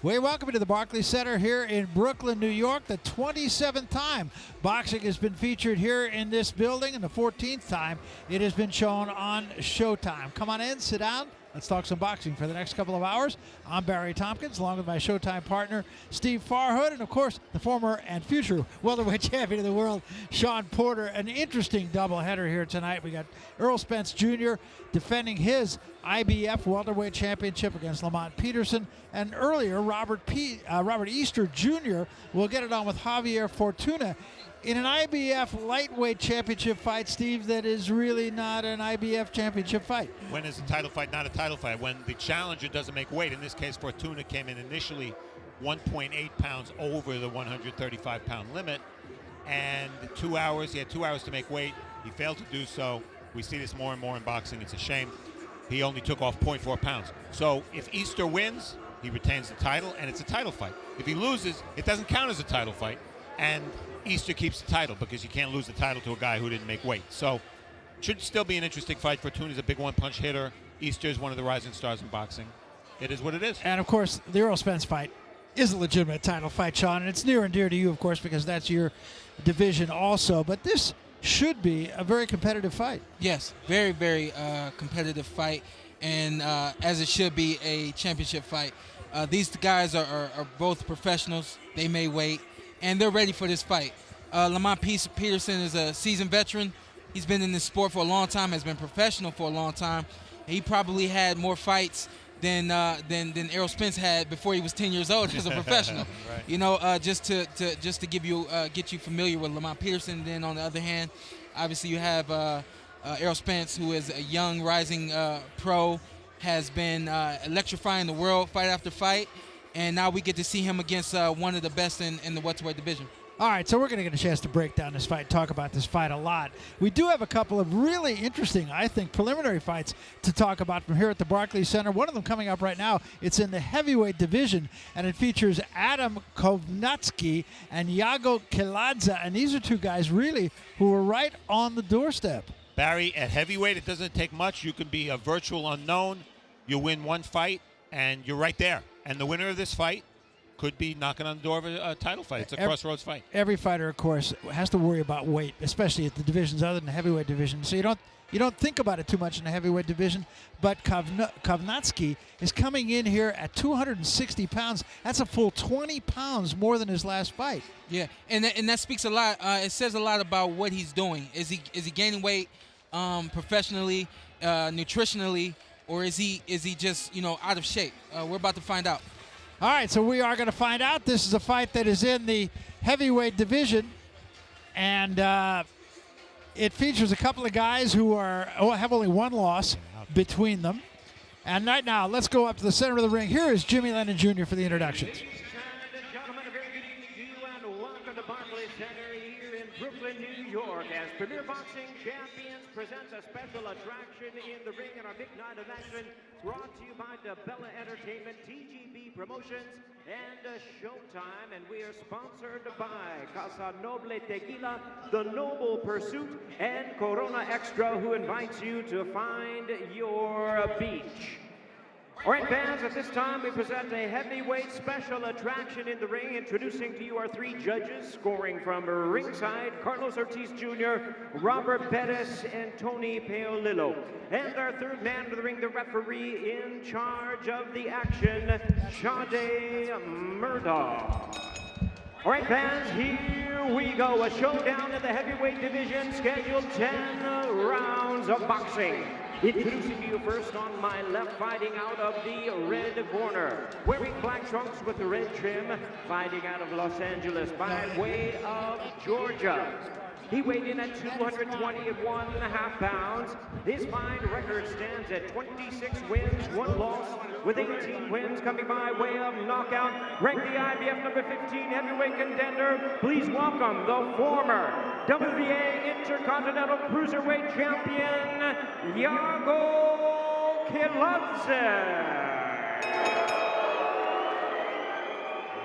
We welcome you to the Barclays Center here in Brooklyn, New York. The 27th time boxing has been featured here in this building, and the 14th time it has been shown on Showtime. Come on in, sit down. Let's talk some boxing for the next couple of hours. I'm Barry Tompkins, along with my Showtime partner, Steve Farhood, and, of course, the former and future welterweight champion of the world, Shawn Porter. An interesting doubleheader here tonight. We got Errol Spence Jr. defending his IBF welterweight championship against Lamont Peterson, and earlier, Robert Easter Jr. will get it on with Javier Fortuna in an IBF lightweight championship fight, Steve, that is really not an IBF championship fight. When is a title fight not a title fight? When the challenger doesn't make weight. In this case, Fortuna came in initially 1.8 pounds over the 135-pound limit, and 2 hours. He had 2 hours to make weight. He failed to do so. We see this more and more in boxing. It's a shame. He only took off 0.4 pounds. So if Easter wins, he retains the title, and it's a title fight. If he loses, it doesn't count as a title fight, and Easter keeps the title because you can't lose the title to a guy who didn't make weight. So should still be an interesting fight. Fortuna's a big one-punch hitter. Easter is one of the rising stars in boxing. It is what it is. And, of course, the Errol Spence fight is a legitimate title fight, Shawn, and it's near and dear to you, of course, because that's your division also. But this should be a very competitive fight. Yes, very, very competitive fight, and as it should be a championship fight. These guys are both professionals. They may weight, and they're ready for this fight. Lamont Peterson is a seasoned veteran. He's been in this sport for a long time, has been professional for a long time. He probably had more fights than Errol Spence had before he was 10 years old as a professional. Right. You know, just to give you get you familiar with Lamont Peterson. Then on the other hand, obviously you have Errol Spence, who is a young rising pro, has been electrifying the world fight after fight, and now we get to see him against one of the best in the welterweight division. All right, so we're going to get a chance to break down this fight, talk about this fight a lot. We do have a couple of really interesting, I think, preliminary fights to talk about from here at the Barclays Center. One of them coming up right now. It's in the heavyweight division, and it features Adam Kownacki and Iago Kiladze, and these are two guys really who are right on the doorstep. Barry, at heavyweight, it doesn't take much. You can be a virtual unknown. You win one fight, and you're right there. And the winner of this fight could be knocking on the door of a title fight. It's a crossroads fight. Every fighter, of course, has to worry about weight, especially at the divisions other than the heavyweight division. So you don't think about it too much in the heavyweight division. But Kownacki is coming in here at 260 pounds. That's a full 20 pounds more than his last fight. Yeah, and that speaks a lot. It says a lot about what he's doing. Is he gaining weight professionally, nutritionally, or is he just out of shape? We're about to find out. All right, so we are going to find out. This is a fight that is in the heavyweight division, and it features a couple of guys who have only one loss between them. And right now, let's go up to the center of the ring. Here is Jimmy Lennon Jr. for the introductions. Ladies and gentlemen, a very good evening to you, and welcome to Barclays Center here in Brooklyn, New York, as Premier Boxing Champions presents a special attraction in the ring in our big night of action, brought to you by DeBella Entertainment, TGB Promotions, and Showtime. And we are sponsored by Casa Noble Tequila, The Noble Pursuit, and Corona Extra, who invites you to find your beach. All right, fans, at this time we present a heavyweight special attraction in the ring. Introducing to you our three judges, scoring from ringside, Carlos Ortiz Jr., Robert Pettis, and Tony Paolillo. And our third man in the ring, the referee in charge of the action, Sade Murdoch. All right, fans, here we go. A showdown in the heavyweight division, scheduled 10 rounds of boxing. Introducing to you first on my left, fighting out of the red corner, wearing black trunks with the red trim, fighting out of Los Angeles by way of Georgia. He weighed in at 221.5 pounds. His fine record stands at 26 wins, 1 loss, with 18 wins coming by way of knockout. Ranked the IBF number 15 heavyweight contender. Please welcome the former WBA Intercontinental Cruiserweight Champion, Iago Kiladze.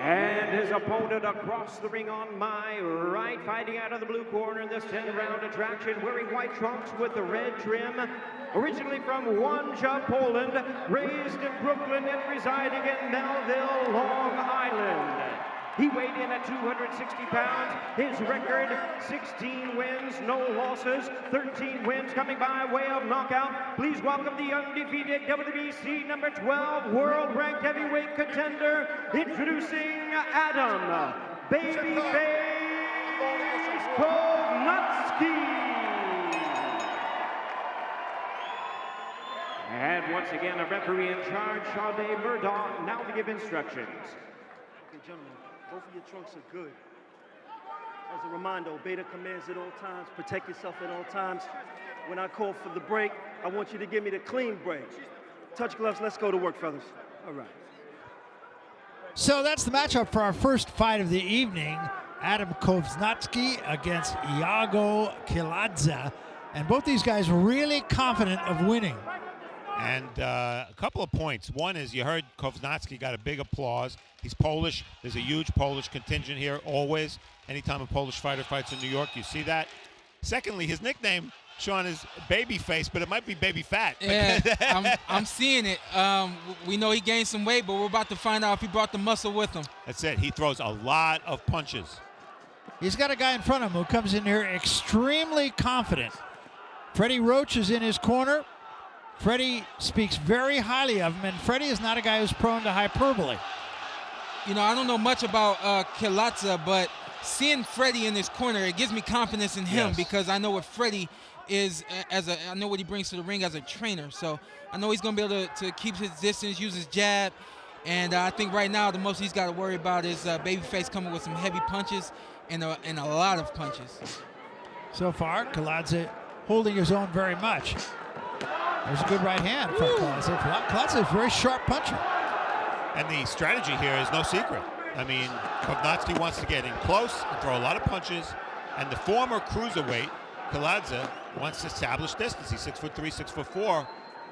And his opponent across the ring on my right, fighting out of the blue corner in this 10-round attraction, wearing white trunks with the red trim. Originally from Łomża, Poland, raised in Brooklyn and residing in Melville, Long Island. He weighed in at 260 pounds. His record, 16 wins, no losses, 13 wins coming by way of knockout. Please welcome the undefeated WBC number 12 world-ranked heavyweight contender, introducing Adam Babyface Kownacki. And once again, a referee in charge, Sade Murdoch, now to give instructions. Okay, gentlemen. Both of your trunks are good. As a reminder, obey the commands at all times. Protect yourself at all times. When I call for the break, I want you to give me the clean break. Touch gloves, let's go to work, fellas. All right. So that's the matchup for our first fight of the evening. Adam Kownacki against Iago Kiladze. And both these guys really confident of winning. And a couple of points. One is you heard Kownacki got a big applause. He's Polish. There's a huge Polish contingent here always. Anytime a Polish fighter fights in New York, you see that. Secondly, his nickname, Sean, is Babyface, but it might be Baby Fat. Yeah, I'm seeing it. We know he gained some weight, but we're about to find out if he brought the muscle with him. That's it. He throws a lot of punches. He's got a guy in front of him who comes in here extremely confident. Freddie Roach is in his corner. Freddie speaks very highly of him, and Freddie is not a guy who's prone to hyperbole. You know, I don't know much about Kiladze, but seeing Freddie in his corner, it gives me confidence in him because I know what Freddie is I know what he brings to the ring as a trainer. So I know he's going to be able to keep his distance, use his jab, and I think right now the most he's got to worry about is Babyface coming with some heavy punches and a lot of punches. So far, Kiladze holding his own very much. There's a good right hand from Kiladze. Kiladze is a very sharp puncher. And the strategy here is no secret. I mean, Kownacki wants to get in close and throw a lot of punches. And the former cruiserweight, Kiladze, wants to establish distance. He's 6'3", 6'4".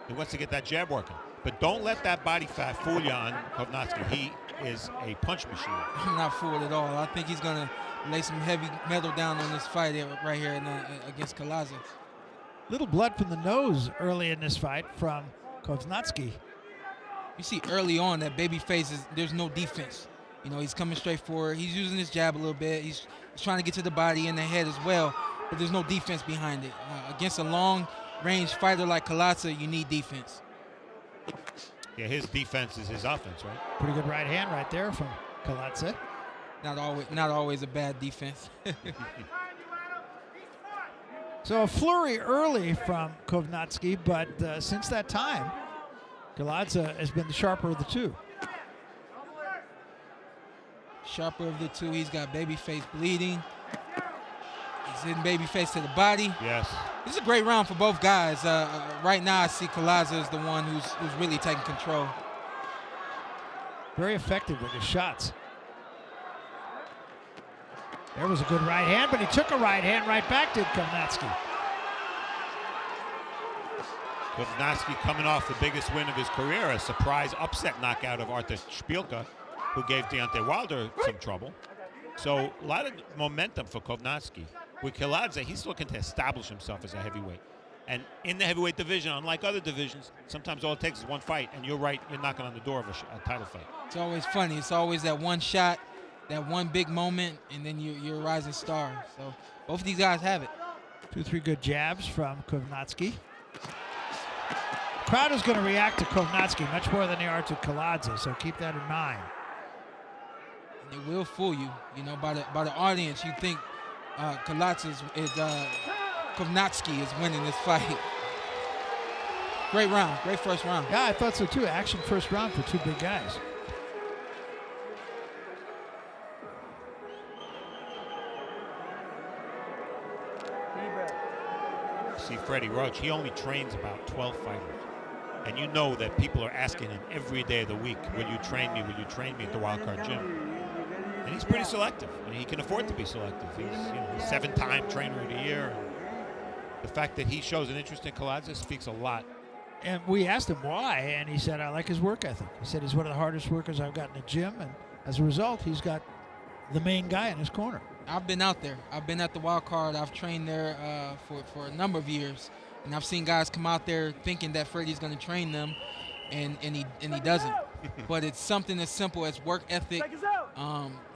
He wants to get that jab working. But don't let that body fat fool you on Kownacki. He is a punch machine. I'm not fooled at all. I think he's going to lay some heavy metal down on this fight right here against Kiladze. Little blood from the nose early in this fight from Kownacki. You see early on that Babyface there's no defense. You know, he's coming straight forward. He's using his jab a little bit. He's trying to get to the body and the head as well, but there's no defense behind it. Against a long-range fighter like Kiladze, you need defense. Yeah, his defense is his offense, right? Pretty good right hand right there from Kiladze. Not always a bad defense. So a flurry early from Kownacki, but since that time, Kiladze has been the sharper of the two. Sharper of the two. He's got Babyface bleeding. He's hitting Babyface to the body. Yes. This is a great round for both guys. Right now, I see Kiladze as the one who's really taking control. Very effective with his shots. There was a good right hand, but he took a right hand right back to Kownacki. Kownacki coming off the biggest win of his career, a surprise upset knockout of Arthur Szpilka, who gave Deontay Wilder some trouble. So a lot of momentum for Kownacki. With Kiladze, he's looking to establish himself as a heavyweight. And in the heavyweight division, unlike other divisions, sometimes all it takes is one fight, and you're right, you're knocking on the door of a title fight. It's always funny. It's always that one shot, that one big moment, and then you're a rising star. So both of these guys have it. 2-3 good jabs from Kownacki. Crowd is going to react to Kownacki much more than they are to Kiladze, so keep that in mind. And it will fool you, you know, by the audience. You think Kownacki is winning this fight. Great round, great first round. Yeah, I thought so too. Action first round for two big guys. See Freddie Roach, he only trains about 12 fighters. And you know that people are asking him every day of the week, will you train me, will you train me at the Wildcard Gym? And he's pretty selective. And he can afford to be selective. He's a 7-time trainer of the year. And the fact that he shows an interest in Kiladze speaks a lot. And we asked him why, and he said, I like his work ethic. He said he's one of the hardest workers I've got in the gym, and as a result, he's got the main guy in his corner. I've been out there. I've been at the Wild Card. I've trained there for a number of years, and I've seen guys come out there thinking that Freddie's going to train them, and he doesn't. But it's something as simple as work ethic,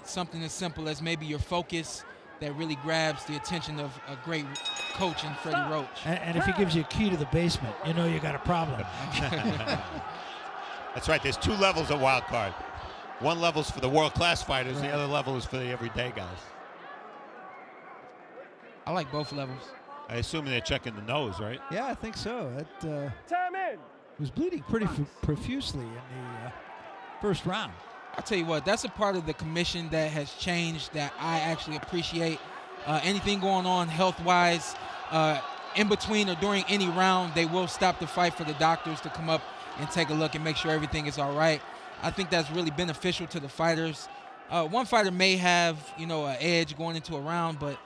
something as simple as maybe your focus that really grabs the attention of a great coach in Freddie Roach. And if he gives you a key to the basement, you know you got a problem. That's right. There's 2 levels of wild card. One level's for the world-class fighters. Right. The other level is for the everyday guys. I like both levels. I assume they're checking the nose, right? Yeah, I think so. It Time in. was bleeding pretty profusely in the first round. I'll tell you what, that's a part of the commission that has changed that I actually appreciate. Anything going on health-wise, in between or during any round, they will stop the fight for the doctors to come up and take a look and make sure everything is all right. I think that's really beneficial to the fighters. One fighter may have, an edge going into a round, but,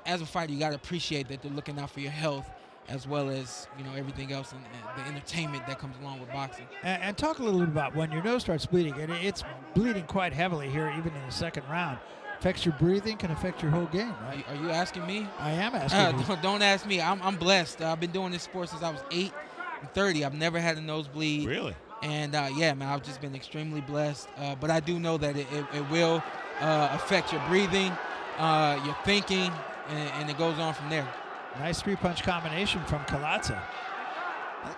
as a fighter, you got to appreciate that they're looking out for your health as well as, everything else and the entertainment that comes along with boxing. And talk a little bit about when your nose starts bleeding. And it's bleeding quite heavily here, even in the second round. Affects your breathing, can affect your whole game, right? Are you asking me? I am asking you. Don't ask me. I'm blessed. I've been doing this sport since I was 8 and 30. I've never had a nosebleed. Really? And, yeah, man, I've just been extremely blessed. But I do know that it will affect your breathing, your thinking, and it goes on from there. Nice 3-punch combination from Kiladze.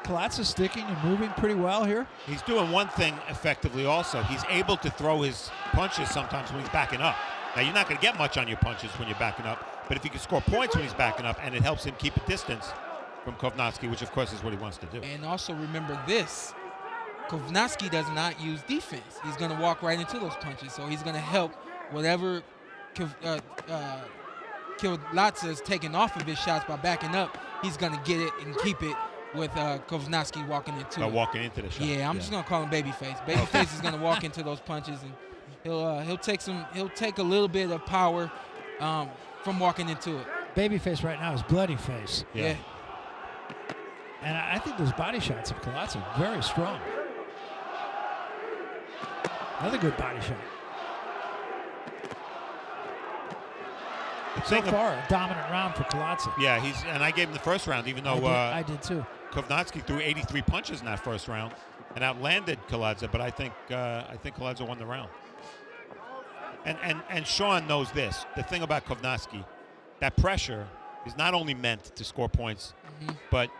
Kiladze's sticking and moving pretty well here. He's doing one thing effectively also. He's able to throw his punches sometimes when he's backing up. Now, you're not going to get much on your punches when you're backing up, but if he can score points when he's backing up, and it helps him keep a distance from Kownacki, which, of course, is what he wants to do. And also remember this. Kownacki does not use defense. He's going to walk right into those punches, so he's going to help whatever Kiladze is taking off of his shots by backing up. He's going to get it and keep it with Kownacki walking into it. Walking into the shot. Yeah, I'm just going to call him Babyface. Babyface is going to walk into those punches, and he'll take a little bit of power from walking into it. Babyface right now is Bloody Face. Yeah. And I think those body shots of Kiladze are very strong. Another good body shot. So far, a dominant round for Kiladze. Yeah, and I gave him the first round, even though I did too. Kownacki threw 83 punches in that first round and outlanded Kiladze, but I think Kiladze won the round. And Sean knows this. The thing about Kownacki, that pressure is not only meant to score points, but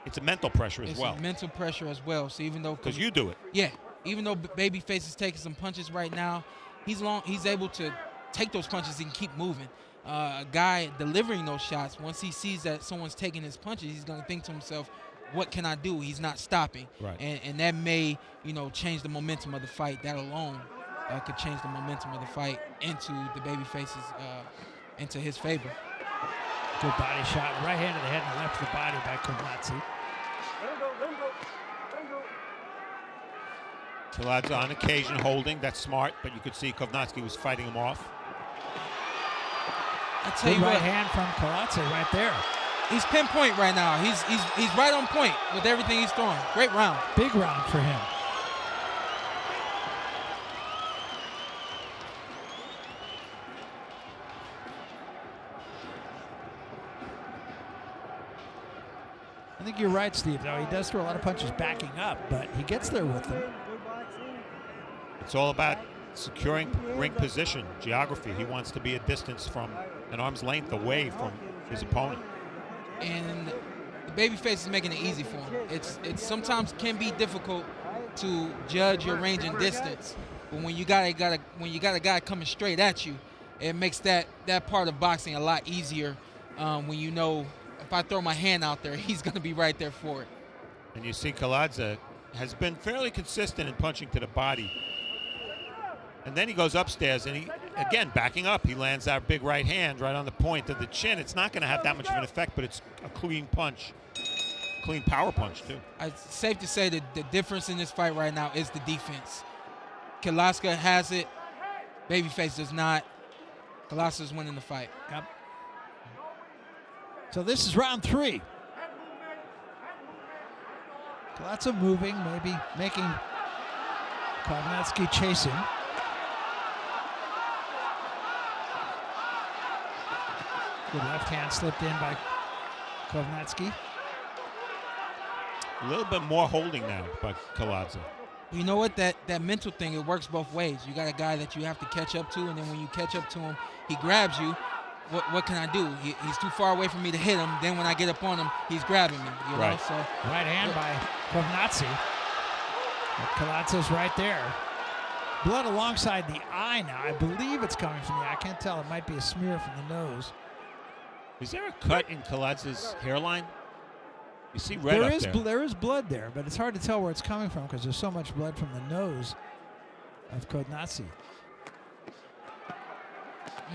it's a mental pressure as well. It's mental pressure as well. So even though because you do it. Yeah. Even though Babyface is taking some punches right now, he's able to take those punches and keep moving. A guy delivering those shots, once he sees that someone's taking his punches, he's going to think to himself, what can I do? He's not stopping. Right. And that may, change the momentum of the fight. That alone could change the momentum of the fight into the Babyface's, into his favor. Good body shot. Right hand to the head and left to the body by Kownacki. Kiladze on occasion holding. That's smart, but you could see Kownacki was fighting him off. I tell you what, what, hand from Kiladze right there. He's pinpoint right now. He's right on point with everything he's throwing. Great round. Big round for him. I think you're right, Steve, though. He does throw a lot of punches backing up, but he gets there with them. It's all about securing ring position, geography. He wants to be a distance from an arm's length away from his opponent. And the Babyface is making it easy for him. It sometimes can be difficult to judge your range and distance, but when you got a guy coming straight at you, it makes that part of boxing a lot easier. When you know, if I throw my hand out there, he's going to be right there for it. And you see Kiladze has been fairly consistent in punching to the body. And then he goes upstairs, and he, again, backing up, he lands that big right hand right on the point of the chin. It's not going to have that much of an effect, but it's a clean punch, clean power punch, too. It's safe to say that the difference in this fight right now is the defense. Kiladze has it. Babyface does not. Kiladze is winning the fight. Yep. So this is round 3. Kiladze moving, maybe making Kownacki chasing. Good left hand slipped in by Kownacki. A little bit more holding now by Kiladze. You know what? That mental thing, it works both ways. You got a guy that you have to catch up to, and then when you catch up to him, he grabs you. What can I do? He's too far away for me to hit him. Then when I get up on him, he's grabbing me. You know? Right. So Right hand by Kownacki. Kiladze's right there. Blood alongside the eye now. I believe it's coming from the eye. I can't tell. It might be a smear from the nose. Is there a cut in Kiladze's hairline? You see red up there. There is blood there, but it's hard to tell where it's coming from because there's so much blood from the nose of Kownacki. I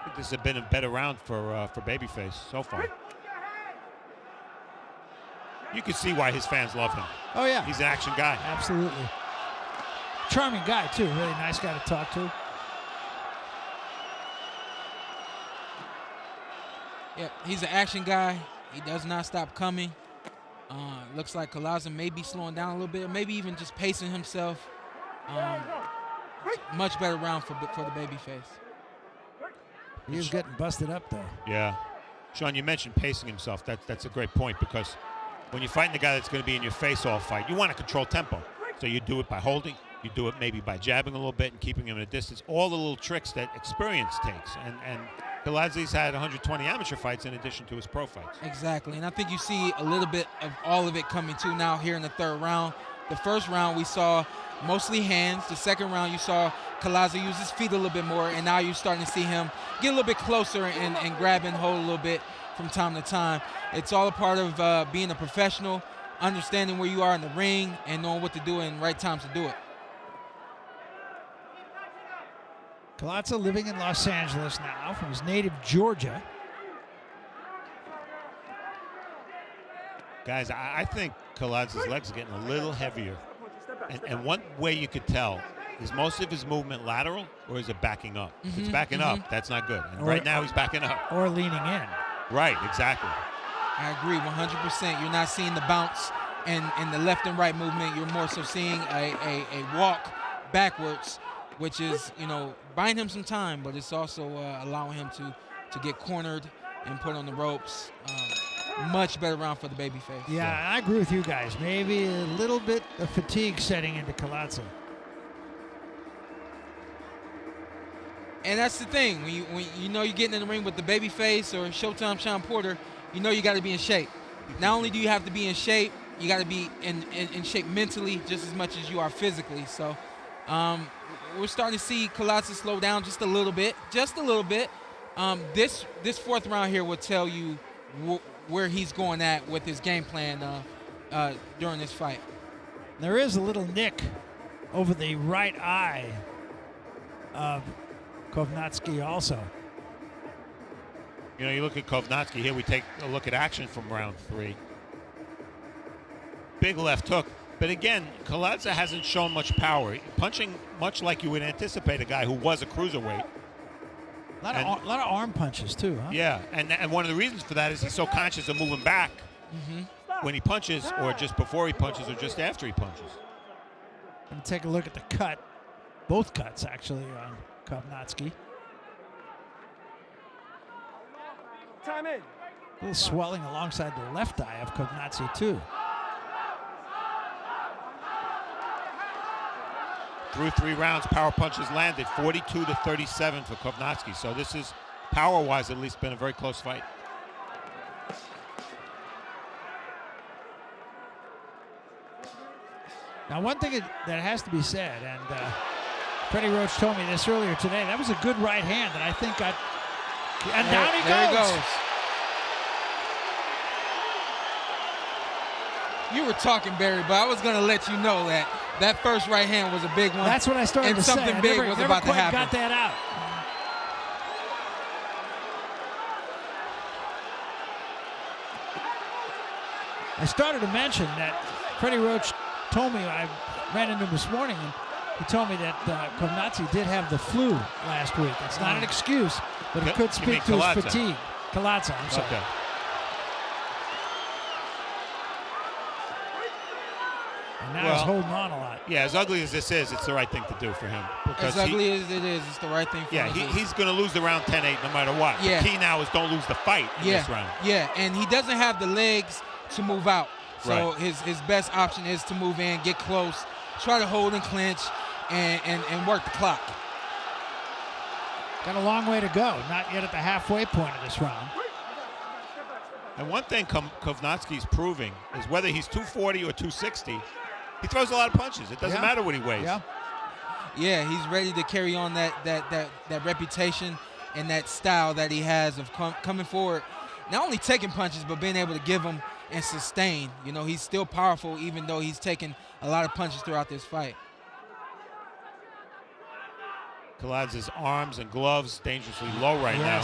think this has been a better round for Babyface so far. You can see why his fans love him. Oh, yeah. He's an action guy. Absolutely. Charming guy, too. Really nice guy to talk to. yeah, he's an action guy. He does not stop coming. Looks like Kiladze may be slowing down a little bit, or maybe even just pacing himself. Much better round for the babyface. He was getting busted up, though. Yeah. Sean, you mentioned pacing himself. That's a great point, because when you're fighting the guy that's going to be in your face all fight, you want to control tempo. So you do it by holding. You do it maybe by jabbing a little bit and keeping him at a distance. All the little tricks that experience takes. And Kiladze's had 120 amateur fights in addition to his pro fights. Exactly, and I think you see a little bit of all of it coming too now here in the third round. The first round we saw mostly hands. The second round you saw Kiladze use his feet a little bit more, and now you're starting to see him get a little bit closer and grab and hold a little bit from time to time. It's all a part of being a professional, understanding where you are in the ring and knowing what to do and right times to do it. Kiladze living in Los Angeles now from his native Georgia. Guys, I think Kiladze's legs are getting a little heavier. And one way you could tell is most of his movement lateral, or is it backing up? If it's backing up, that's not good. And right now he's backing up. Or leaning in. Right, exactly. I agree 100%. You're not seeing the bounce and the left and right movement. You're more so seeing a walk backwards, which is, you know, buying him some time, but it's also allowing him to get cornered and put on the ropes. Much better round for the babyface. Yeah, I agree with you guys. Maybe a little bit of fatigue setting into Kiladze. And that's the thing. When you know you're getting in the ring with the babyface or Showtime Sean Porter, you know you got to be in shape. Not only do you have to be in shape, you got to be in shape mentally just as much as you are physically. So we're starting to see Kiladze slow down just a little bit. This fourth round here will tell you where he's going at with his game plan during this fight. There is a little nick over the right eye of Kownacki also. You know, you look at Kownacki here, we take a look at action from round 3. Big left hook. But again, Kiladze hasn't shown much power. Punching much like you would anticipate a guy who was a cruiserweight. A lot of arm punches too, huh? Yeah, and one of the reasons for that is he's so conscious of moving back when he punches, or just before he punches, or just after he punches. Going to take a look at the cut. Both cuts, actually, on Kownacki. Time in. A little swelling alongside the left eye of Kownacki, too. Through 3 rounds, power punches landed, 42-37 for Kownacki. So this is, power-wise at least, been a very close fight. Now, one thing that has to be said, and Freddie Roach told me this earlier today, that was a good right hand that I think got, and down he goes. You were talking, Barry, but I was going to let you know that first right hand was a big one. That's what I started to say. And something big was about to happen. Got that out. I started to mention that Freddie Roach told me, I ran into him this morning, and he told me that Kownacki did have the flu last week. It's not an excuse, but it could speak to his fatigue. Kiladze, I'm sorry. Okay. And now he's holding on a lot. Yeah, as ugly as this is, it's the right thing to do for him. As ugly as it is, it's the right thing for him. Yeah, he's going to lose the round 10-8 no matter what. Yeah. The key now is don't lose the fight in this round. Yeah, and he doesn't have the legs to move out. So his best option is to move in, get close, try to hold and clinch, and work the clock. Got a long way to go. Not yet at the halfway point of this round. And one thing Kownacki's proving is whether he's 240 or 260, he throws a lot of punches. It doesn't matter what he weighs. Yeah, he's ready to carry on that reputation and that style that he has of coming forward, not only taking punches, but being able to give them and sustain. You know, he's still powerful even though he's taken a lot of punches throughout this fight. Kiladze's arms and gloves dangerously low right now.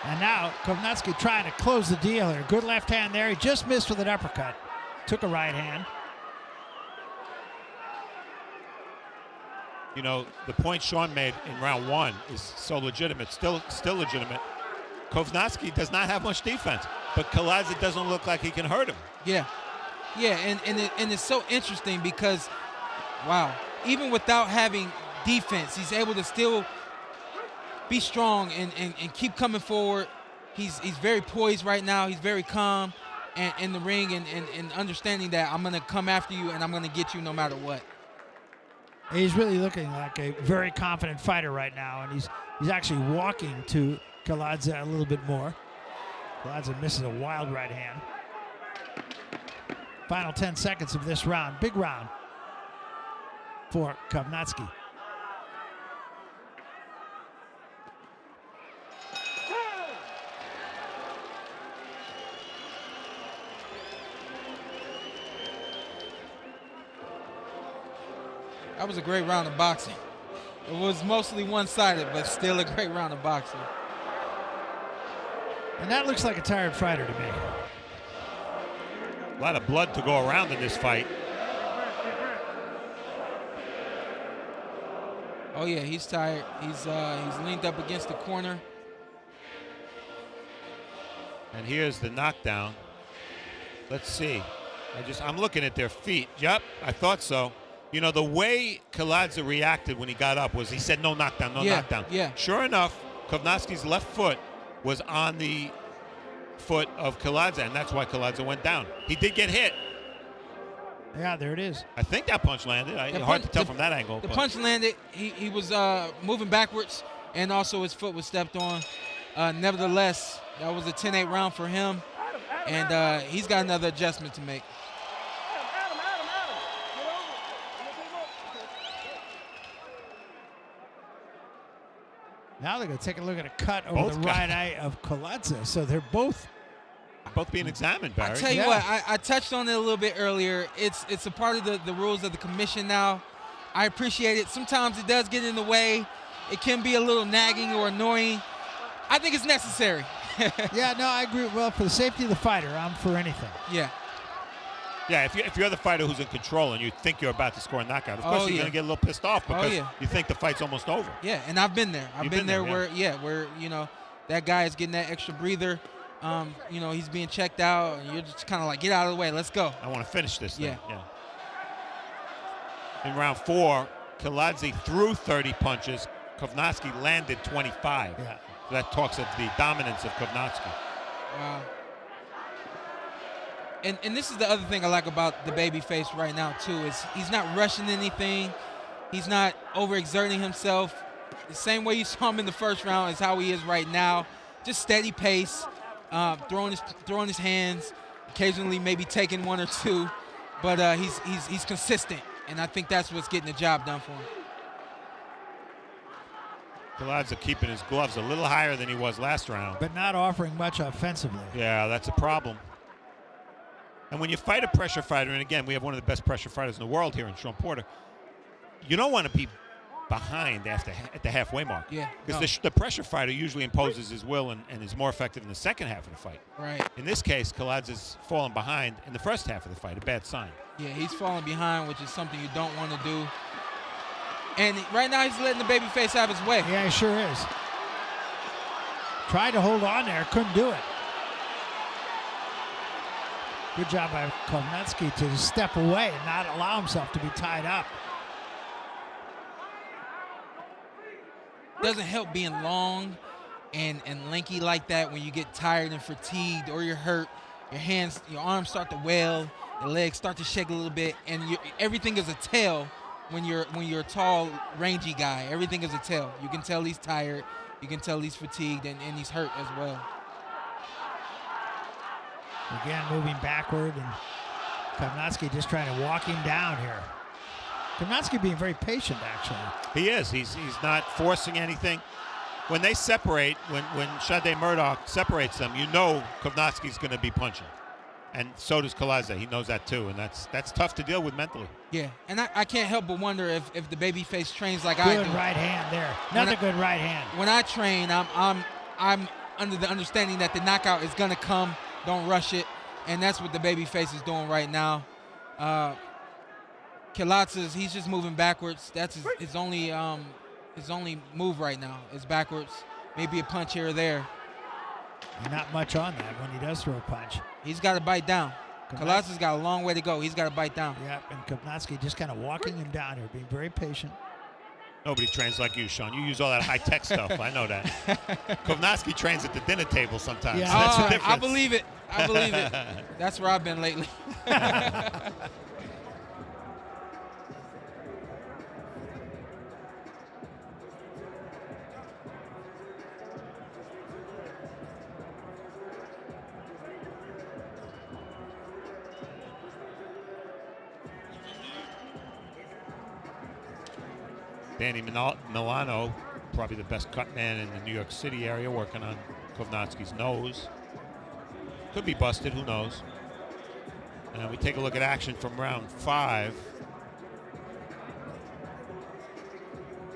And now Kownacki trying to close the deal here. Good left hand there. He just missed with an uppercut. Took a right hand. You know, the point Sean made in round 1 is so legitimate, still legitimate. Kownacki does not have much defense, but Kiladze doesn't look like he can hurt him. Yeah, and it's so interesting because, wow, even without having defense, he's able to still be strong and keep coming forward. He's very poised right now. He's very calm and in the ring and understanding that I'm going to come after you and I'm going to get you no matter what. He's really looking like a very confident fighter right now, and he's actually walking to Kiladze a little bit more. Kiladze misses a wild right hand. Final 10 seconds of this round. Big round for Kownacki. That was a great round of boxing. It was mostly one-sided, but still a great round of boxing. And that looks like a tired fighter to me. A lot of blood to go around in this fight. Oh yeah, he's tired. He's leaned up against the corner. And here's the knockdown. Let's see. I'm looking at their feet. Yep, I thought so. You know, the way Kiladze reacted when he got up was he said no knockdown, no knockdown. Yeah. Sure enough, Kownacki's left foot was on the foot of Kiladze, and that's why Kiladze went down. He did get hit. Yeah, there it is. I think that punch landed. Hard to tell from that angle. The punch landed. He was moving backwards, and also his foot was stepped on. Nevertheless, that was a 10-8 round for him, and he's got another adjustment to make. Now they're going to take a look at a cut over the right eye of Kiladze. So they're both being examined, Barry. I tell you what, I touched on it a little bit earlier. It's a part of the rules of the commission now. I appreciate it. Sometimes it does get in the way. It can be a little nagging or annoying. I think it's necessary. Yeah, no, I agree. Well, for the safety of the fighter, I'm for anything. Yeah. Yeah, if you're the fighter who's in control and you think you're about to score a knockout, of course you're going to get a little pissed off because you think the fight's almost over. Yeah, and I've been there. I've been there where you know, that guy is getting that extra breather. You know, he's being checked out, and you're just kind of like, get out of the way, let's go. I want to finish this thing. Yeah. In round 4, Kiladze threw 30 punches. Kownacki landed 25. Yeah. So that talks of the dominance of Kownacki. Wow. And this is the other thing I like about the babyface right now too, is he's not rushing anything. He's not overexerting himself. The same way you saw him in the first round is how he is right now. Just steady pace, throwing his hands, occasionally maybe taking one or two, but he's consistent, and I think that's what's getting the job done for him. Kiladze keeping his gloves a little higher than he was last round. But not offering much offensively. Yeah, that's a problem. And when you fight a pressure fighter, and again, we have one of the best pressure fighters in the world here in Sean Porter, you don't want to be behind at the halfway mark. Yeah. Because the pressure fighter usually imposes his will and is more effective in the second half of the fight. Right. In this case, Kiladze's fallen behind in the first half of the fight, a bad sign. Yeah, he's falling behind, which is something you don't want to do. And right now he's letting the babyface have his way. Yeah, he sure is. Tried to hold on there, couldn't do it. Good job by Kownacki to step away and not allow himself to be tied up. Doesn't help being long and lanky like that when you get tired and fatigued or you're hurt. Your hands, your arms start to wail, your legs start to shake a little bit, and everything is a tell when you're a tall, rangy guy. Everything is a tell. You can tell he's tired, you can tell he's fatigued, and he's hurt as well. Again, moving backward, and Kownacki just trying to walk him down here. Kownacki being very patient, actually. He is. He's not forcing anything. When they separate, when Shade Murdoch separates them, you know Kownacki's going to be punching. And so does Kiladze. He knows that too, and that's tough to deal with mentally. Yeah, and I can't help but wonder if the babyface trains like I do. Good right hand there. Another good right hand. When I train, I'm under the understanding that the knockout is going to come. Don't rush it, and that's what the babyface is doing right now. Kiladze, he's just moving backwards. That's his only move right now is backwards. Maybe a punch here or there. And not much on that when he does throw a punch. He's got to bite down. Kiladze's got a long way to go. He's got to bite down. Yep, and Kownacki just kind of walking him down here, being very patient. Nobody trains like you, Sean. You use all that high-tech stuff. I know that. Kownacki trains at the dinner table sometimes. Yeah, that's the I difference. believe it. I believe it. That's where I've been lately. Danny Milano, probably the best cut man in the New York City area, working on Kownacki's nose. Could be busted, who knows? And we take a look at action from round 5.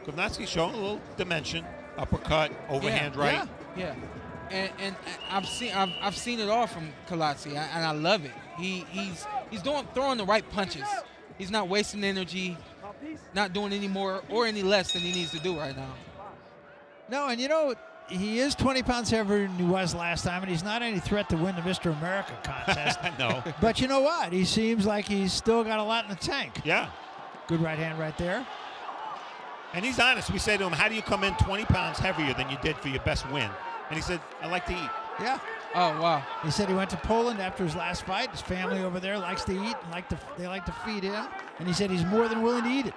Kownacki showing a little dimension, uppercut, overhand right. Yeah. And I've seen it all from Kiladze, and I love it. He's throwing the right punches. He's not wasting energy, not doing any more or any less than he needs to do right now. No, and you know, he is 20 pounds heavier than he was last time, and he's not any threat to win the Mr. America contest. No. But you know what? He seems like he's still got a lot in the tank. Yeah. Good right hand right there. And he's honest. We say to him, how do you come in 20 pounds heavier than you did for your best win? And he said, I like to eat. Yeah. Oh, wow. He said he went to Poland after his last fight. His family over there likes to eat, and they like to feed him. And he said he's more than willing to eat it.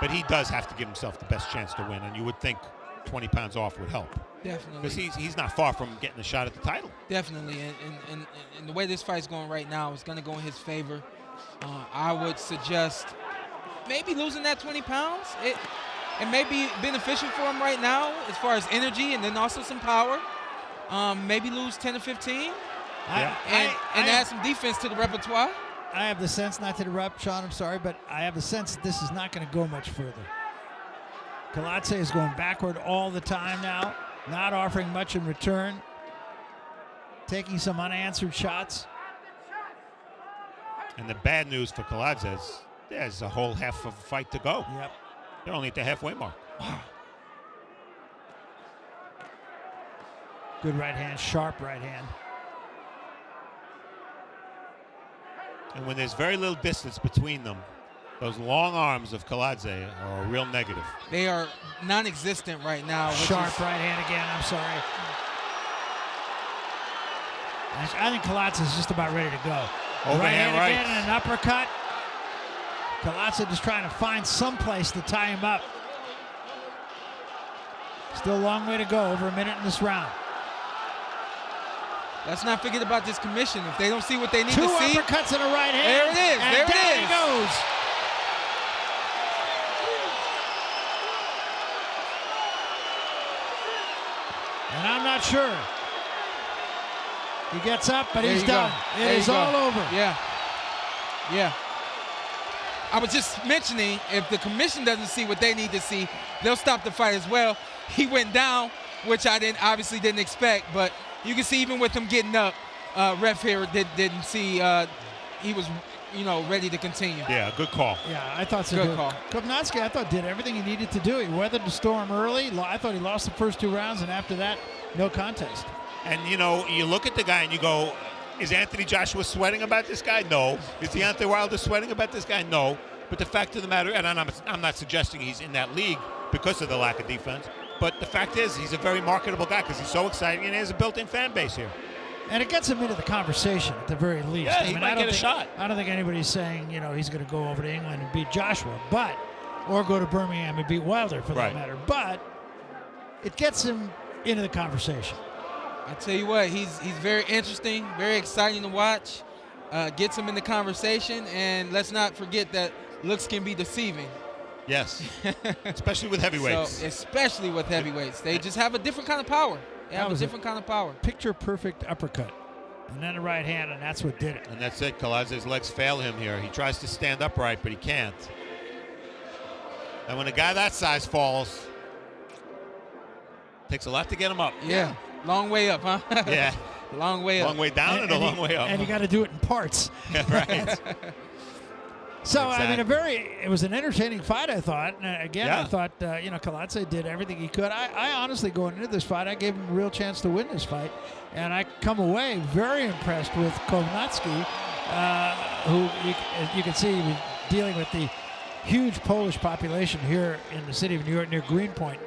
But he does have to give himself the best chance to win, and you would think 20 pounds off would help. Definitely. Because he's not far from getting a shot at the title. Definitely, and the way this fight's going right now is going to go in his favor. I would suggest maybe losing that 20 pounds. It may be beneficial for him right now as far as energy and then also some power. Maybe lose 10 or 15 and add some defense to the repertoire. I have the sense, not to interrupt, Sean, I'm sorry, but I have the sense that this is not going to go much further. Kiladze is going backward all the time now, not offering much in return, taking some unanswered shots. And the bad news for Kiladze is there's a whole half of a fight to go. Yep. They're only at the halfway mark. Wow. Good right hand, sharp right hand. And when there's very little distance between them, those long arms of Kiladze are a real negative. They are non-existent right now. Sharp right hand again, I'm sorry. I think Kiladze is just about ready to go. Overhand right right. hand again and an uppercut. Kiladze just trying to find some place to tie him up. Still a long way to go, over a minute in this round. Let's not forget about this commission. If they don't see what they need Two to see. Two uppercuts and a right hand. There it is. And there down it is. he goes. And I'm not sure. He gets up, but he's done. It is all over. Yeah. Yeah. I was just mentioning, if the commission doesn't see what they need to see, they'll stop the fight as well. He went down, which I obviously didn't expect, but you can see even with him getting up, ref here didn't see he was, ready to continue. Yeah, good call. Yeah, I thought so. Good call. Kownacki, I thought, did everything he needed to do. He weathered the storm early. I thought he lost the first 2 rounds, and after that, no contest. And, you look at the guy and you go, Is Anthony Joshua sweating about this guy? No. Is Deontay Wilder sweating about this guy? No. But the fact of the matter, and I'm not suggesting he's in that league because of the lack of defense, but the fact is he's a very marketable guy because he's so exciting and he has a built-in fan base here. And it gets him into the conversation at the very least. Yeah, he might get a shot. I don't think anybody's saying, he's going to go over to England and beat Joshua, or go to Birmingham and beat Wilder for that matter. But it gets him into the conversation. I tell you what, he's very interesting, very exciting to watch. Gets him in the conversation, and let's not forget that looks can be deceiving. Yes, especially with heavyweights. So, especially with heavyweights. They just have a different kind of power. They have a different kind of power. Picture-perfect uppercut. And then a right hand, and that's what did it. And that's it. Kiladze's legs fail him here. He tries to stand upright, but he can't. And when a guy that size falls, takes a lot to get him up. Yeah. Long way up, huh? Yeah. Long way up. Long way down and a long way up. And you got to do it in parts. Yeah, right. So, Exactly. I mean, it was an entertaining fight, I thought. And again, I thought, Kiladze did everything he could. I honestly, going into this fight, I gave him a real chance to win this fight. And I come away very impressed with Kownacki, who you can see he was dealing with the huge Polish population here in the city of New York near Greenpoint,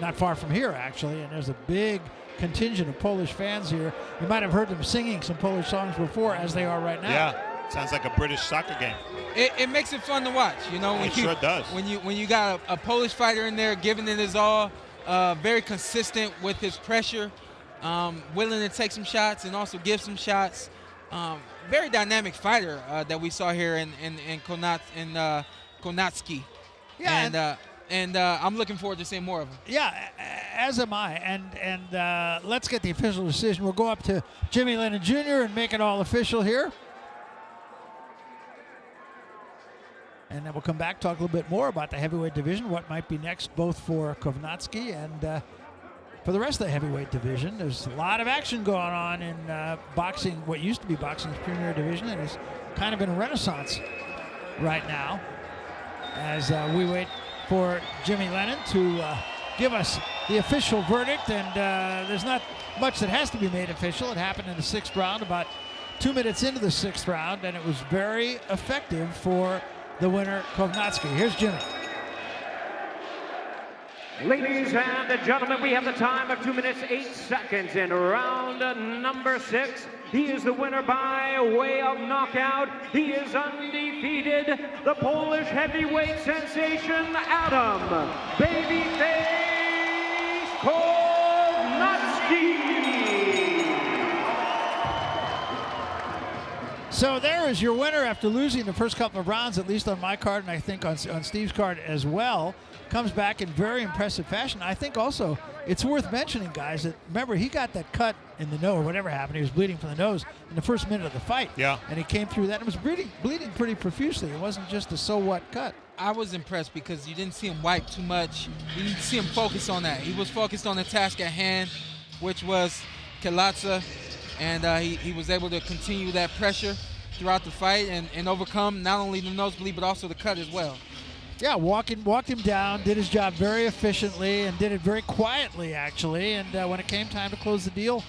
not far from here, actually. And there's a big contingent of Polish fans here. You might have heard them singing some Polish songs before, as they are right now. Yeah. Sounds like a British soccer game. It makes it fun to watch, It sure does. When you got a Polish fighter in there giving it his all, very consistent with his pressure, willing to take some shots and also give some shots. Very dynamic fighter that we saw here in Kownacki. Yeah, and I'm looking forward to seeing more of him. Yeah, as am I. And let's get the official decision. We'll go up to Jimmy Lennon Jr. and make it all official here. And then we'll come back, talk a little bit more about the heavyweight division, what might be next, both for Kownacki and for the rest of the heavyweight division. There's a lot of action going on in boxing, what used to be boxing's premier division, and is kind of in a renaissance right now as we wait for Jimmy Lennon to give us the official verdict. And there's not much that has to be made official. It happened in the 6th round, about 2 minutes into the 6th round, and it was very effective for the winner, Kownacki. Here's Jimmy. Ladies and gentlemen, we have the time of 2 minutes, 8 seconds in round number 6. He is the winner by way of knockout. He is undefeated. The Polish heavyweight sensation, Adam Babyface Kownacki. So there is your winner after losing the first couple of rounds, at least on my card, and I think on Steve's card as well. Comes back in very impressive fashion. I think also it's worth mentioning, guys, that remember he got that cut in the nose, or whatever happened. He was bleeding from the nose in the first minute of the fight. Yeah. And he came through that and was bleeding pretty profusely. It wasn't just a so what cut. I was impressed because you didn't see him wipe too much. You didn't see him focus on that. He was focused on the task at hand, which was Kiladze, and he was able to continue that pressure throughout the fight and overcome not only the nosebleed but also the cut as well. Yeah, walked him down, did his job very efficiently, and did it very quietly, actually. And when it came time to close the deal,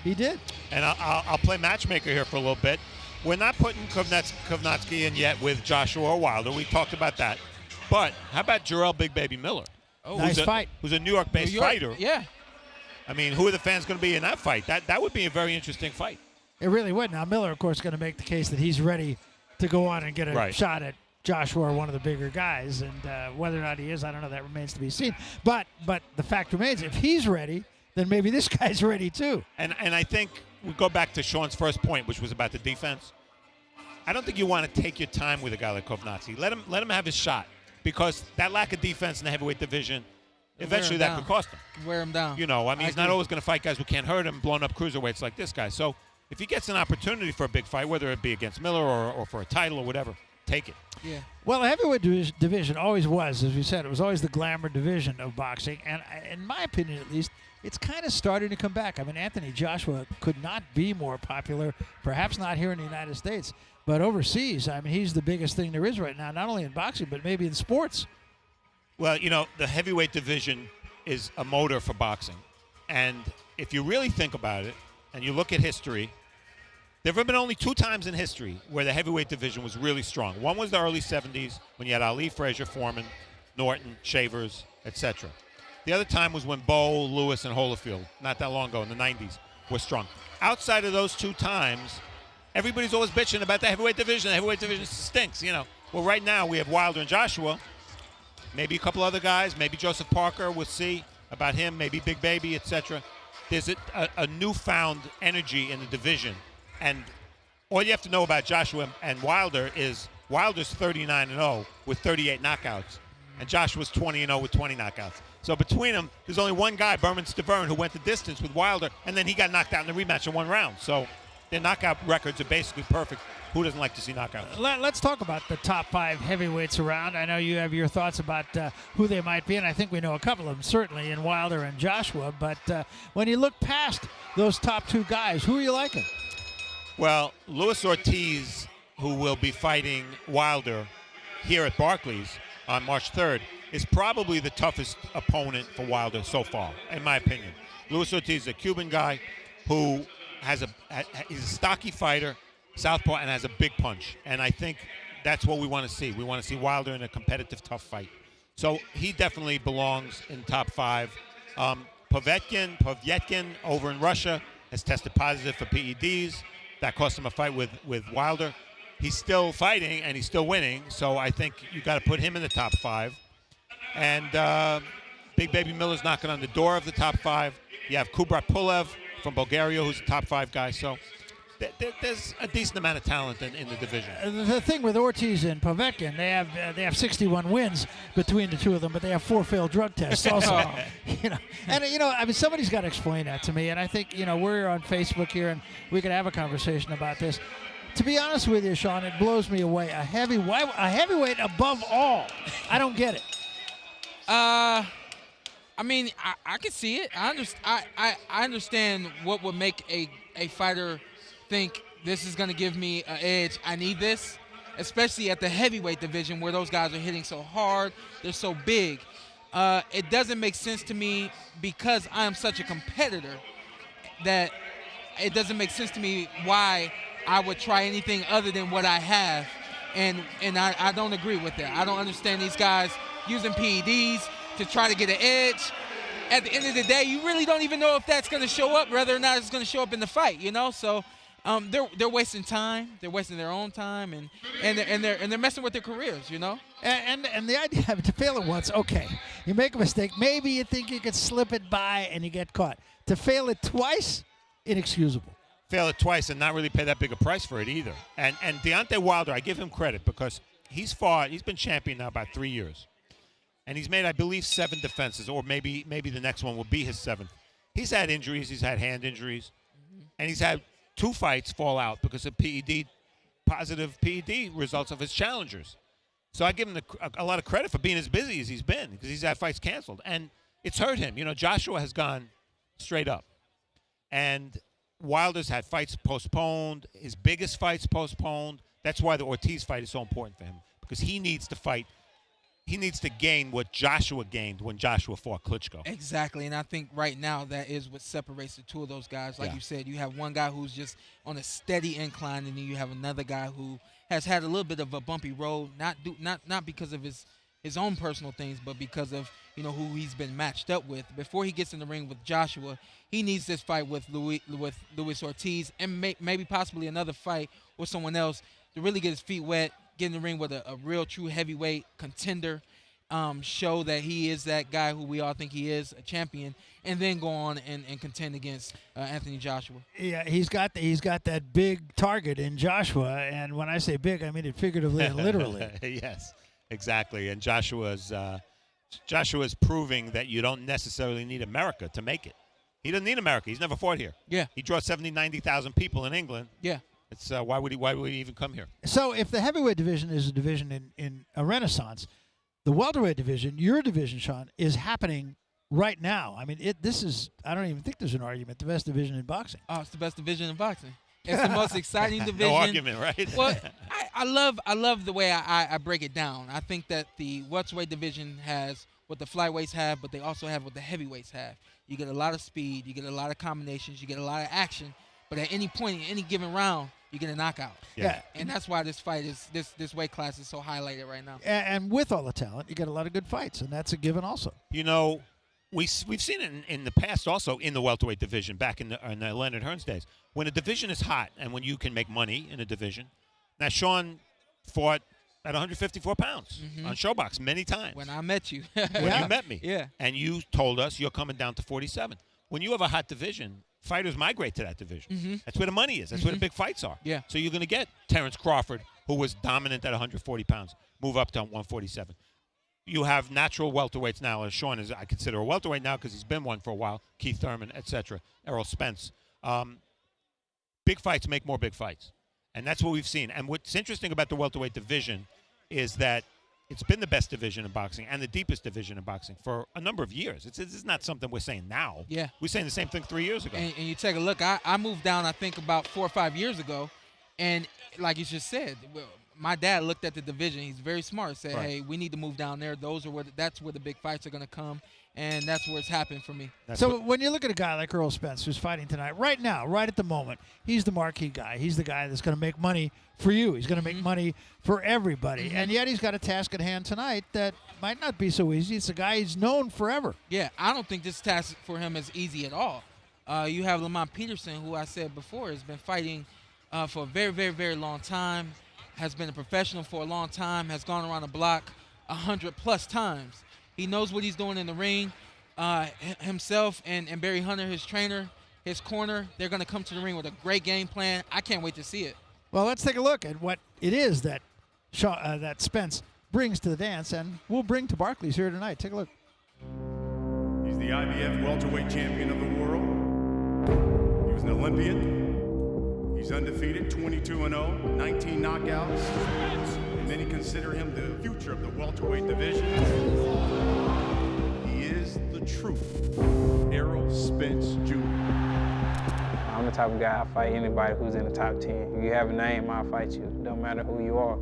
he did. And I'll play matchmaker here for a little bit. We're not putting Kownacki in yet with Joshua or Wilder. We talked about that. But how about Jarrell Big Baby Miller? Oh, nice fight. Who's a New York-based fighter. Yeah. I mean, who are the fans going to be in that fight? That would be a very interesting fight. It really would. Now, Miller, of course, is going to make the case that he's ready to go on and get a shot at Joshua, one of the bigger guys. And whether or not he is, I don't know. That remains to be seen. But the fact remains, if he's ready, then maybe this guy's ready too. And I think we go back to Sean's first point, which was about the defense. I don't think you want to take your time with a guy like Kownacki. Let him have his shot, because that lack of defense in the heavyweight division, eventually that could cost him. Wear him down. You know, I mean, he's not always going to fight guys who can't hurt him, blowing up cruiserweights like this guy. So if he gets an opportunity for a big fight, whether it be against Miller or for a title or whatever, take it. Yeah. Well, the heavyweight division always was, as we said, it was always the glamour division of boxing. And in my opinion, at least, it's kind of starting to come back. I mean, Anthony Joshua could not be more popular, perhaps not here in the United States, but overseas. I mean, he's the biggest thing there is right now, not only in boxing, but maybe in sports. Well, you know, the heavyweight division is a motor for boxing. And if you really think about it, and you look at history, There have been only 2 times in history where the heavyweight division was really strong. One was the early 70s when you had Ali, Frazier, Foreman, Norton, Shavers, etc. The other time was when Bo, Lewis, and Holyfield, not that long ago in the 90s, were strong. Outside of those 2 times, everybody's always bitching about the heavyweight division. The heavyweight division stinks, you know. Well, right now we have Wilder and Joshua, maybe a couple other guys, maybe Joseph Parker, we'll see about him, maybe Big Baby, etc. There's a newfound energy in the division. And all you have to know about Joshua and Wilder is Wilder's 39-0 with 38 knockouts, and Joshua's 20-0 with 20 knockouts. So between them, there's only one guy, Berman Stavern, who went the distance with Wilder, and then he got knocked out in the rematch in 1 round. So their knockout records are basically perfect. Who doesn't like to see knockouts? Let's talk about the top 5 heavyweights around. I know you have your thoughts about who they might be, and I think we know a couple of them, certainly, in Wilder and Joshua. But when you look past those top 2 guys, who are you liking? Well, Luis Ortiz, who will be fighting Wilder here at Barclays on March 3rd, is probably the toughest opponent for Wilder so far, in my opinion. Luis Ortiz is a Cuban guy who he's a stocky fighter, southpaw, and has a big punch. And I think that's what we want to see. We want to see Wilder in a competitive, tough fight. So he definitely belongs in the top 5. Povetkin over in Russia has tested positive for PEDs. That cost him a fight with Wilder. He's still fighting, and he's still winning. So I think you got to put him in the top 5. And Big Baby Miller's knocking on the door of the top 5. You have Kubrat Pulev from Bulgaria, who's a top 5 guy. So there's a decent amount of talent in the division. The thing with Ortiz and Povetkin, they have 61 wins between the 2 of them, but they have 4 failed drug tests also. I mean, somebody's got to explain that to me. And I think, we're on Facebook here, and we can have a conversation about this. To be honest with you, Sean, it blows me away. A heavyweight above all. I don't get it. I mean, I can see it. I understand what would make a fighter think this is going to give me an edge. I need this, especially at the heavyweight division where those guys are hitting so hard. They're so big. It doesn't make sense to me because I am such a competitor that it doesn't make sense to me why I would try anything other than what I have. And I don't agree with that. I don't understand these guys using PEDs to try to get an edge. At the end of the day, you really don't even know if that's going to show up, whether or not it's going to show up in the fight, So they're wasting time. They're wasting their own time, and they're messing with their careers, And the idea of to fail it once, okay, you make a mistake, maybe you think you could slip it by and you get caught. To fail it twice, inexcusable. Fail it twice and not really pay that big a price for it either. And Deontay Wilder, I give him credit because he's been champion now about 3 years. And he's made, I believe, 7 defenses, or maybe the next one will be his 7th. He's had injuries. He's had hand injuries. And he's had 2 fights fall out because of positive PED results of his challengers. So I give him a lot of credit for being as busy as he's been because he's had fights canceled. And it's hurt him. Joshua has gone straight up. And Wilder's had fights postponed, his biggest fights postponed. That's why the Ortiz fight is so important for him because he needs to fight. He needs to gain what Joshua gained when Joshua fought Klitschko. Exactly, and I think right now that is what separates the 2 of those guys. Like you said, you have one guy who's just on a steady incline, and then you have another guy who has had a little bit of a bumpy road, not because of his own personal things, but because of who he's been matched up with. Before he gets in the ring with Joshua, he needs this fight with Luis Ortiz and maybe possibly another fight with someone else to really get his feet wet, get in the ring with a real true heavyweight contender, show that he is that guy who we all think he is, a champion, and then go on and contend against Anthony Joshua. Yeah, he's got that big target in Joshua, and when I say big, I mean it figuratively and literally. Yes, exactly. And Joshua's proving that you don't necessarily need America to make it. He doesn't need America. He's never fought here. Yeah. He draws 70, 90,000 people in England. Yeah. It's why would he even come here? So if the heavyweight division is a division in a renaissance, the welterweight division, your division, Sean, is happening right now. I mean, this is, I don't even think there's an argument, the best division in boxing. Oh, it's the best division in boxing. It's the most exciting division. No argument, right? Well, I love the way I break it down. I think that the welterweight division has what the flyweights have, but they also have what the heavyweights have. You get a lot of speed, you get a lot of combinations, you get a lot of action, but at any point in any given round, you get a knockout. Yeah. And that's why this fight is this weight class is so highlighted right now. And with all the talent, you get a lot of good fights, and that's a given also. You know, we've seen it in the past also in the welterweight division back in the Leonard Hearns days. When a division is hot and when you can make money in a division. Now, Sean fought at 154 pounds on ShowBox many times. When I met you. When you met me. Yeah. And you told us you're coming down to 47. When you have a hot division, fighters migrate to that division. That's where the money is. That's where the big fights are. Yeah. So you're going to get Terrence Crawford, who was dominant at 140 pounds, move up to 147. You have natural welterweights now, as Sean is, I consider a welterweight now because he's been one for a while, Keith Thurman, etc., Errol Spence. Big fights make more big fights. And that's what we've seen. And what's interesting about the welterweight division is that it's been the best division in boxing and the deepest division in boxing for a number of years. It's not something we're saying now. Yeah. We're saying the same thing 3 years ago. And you take a look, I moved down, I think, about 4 or 5 years ago. And like you just said, my dad looked at the division. He's very smart. Said, hey, we need to move down there. That's where the big fights are going to come. And that's where it's happened for me. So when you look at a guy like Errol Spence, who's fighting tonight, right now, right at the moment, he's the marquee guy. He's the guy that's going to make money for you. He's going to make money for everybody. And yet he's got a task at hand tonight that might not be so easy. It's a guy he's known forever. Yeah, I don't think this task for him is easy at all. You have Lamont Peterson, who I said before has been fighting for a very, very, very long time, has been a professional for a long time, has gone around the block 100+ times. He knows what he's doing in the ring. Himself and Barry Hunter, his trainer, his corner, they're going to come to the ring with a great game plan. I can't wait to see it. Well, let's take a look at what it is that that Spence brings to the dance, and we'll bring to Barclays here tonight. Take a look. He's the IBF welterweight champion of the world. He was an Olympian. He's undefeated, 22-0, 19 knockouts. And many consider him the future of the welterweight division. He is the truth. Errol Spence Jr. I'm the type of guy, I fight anybody who's in the top 10. If you have a name, I'll fight you. Don't matter who you are.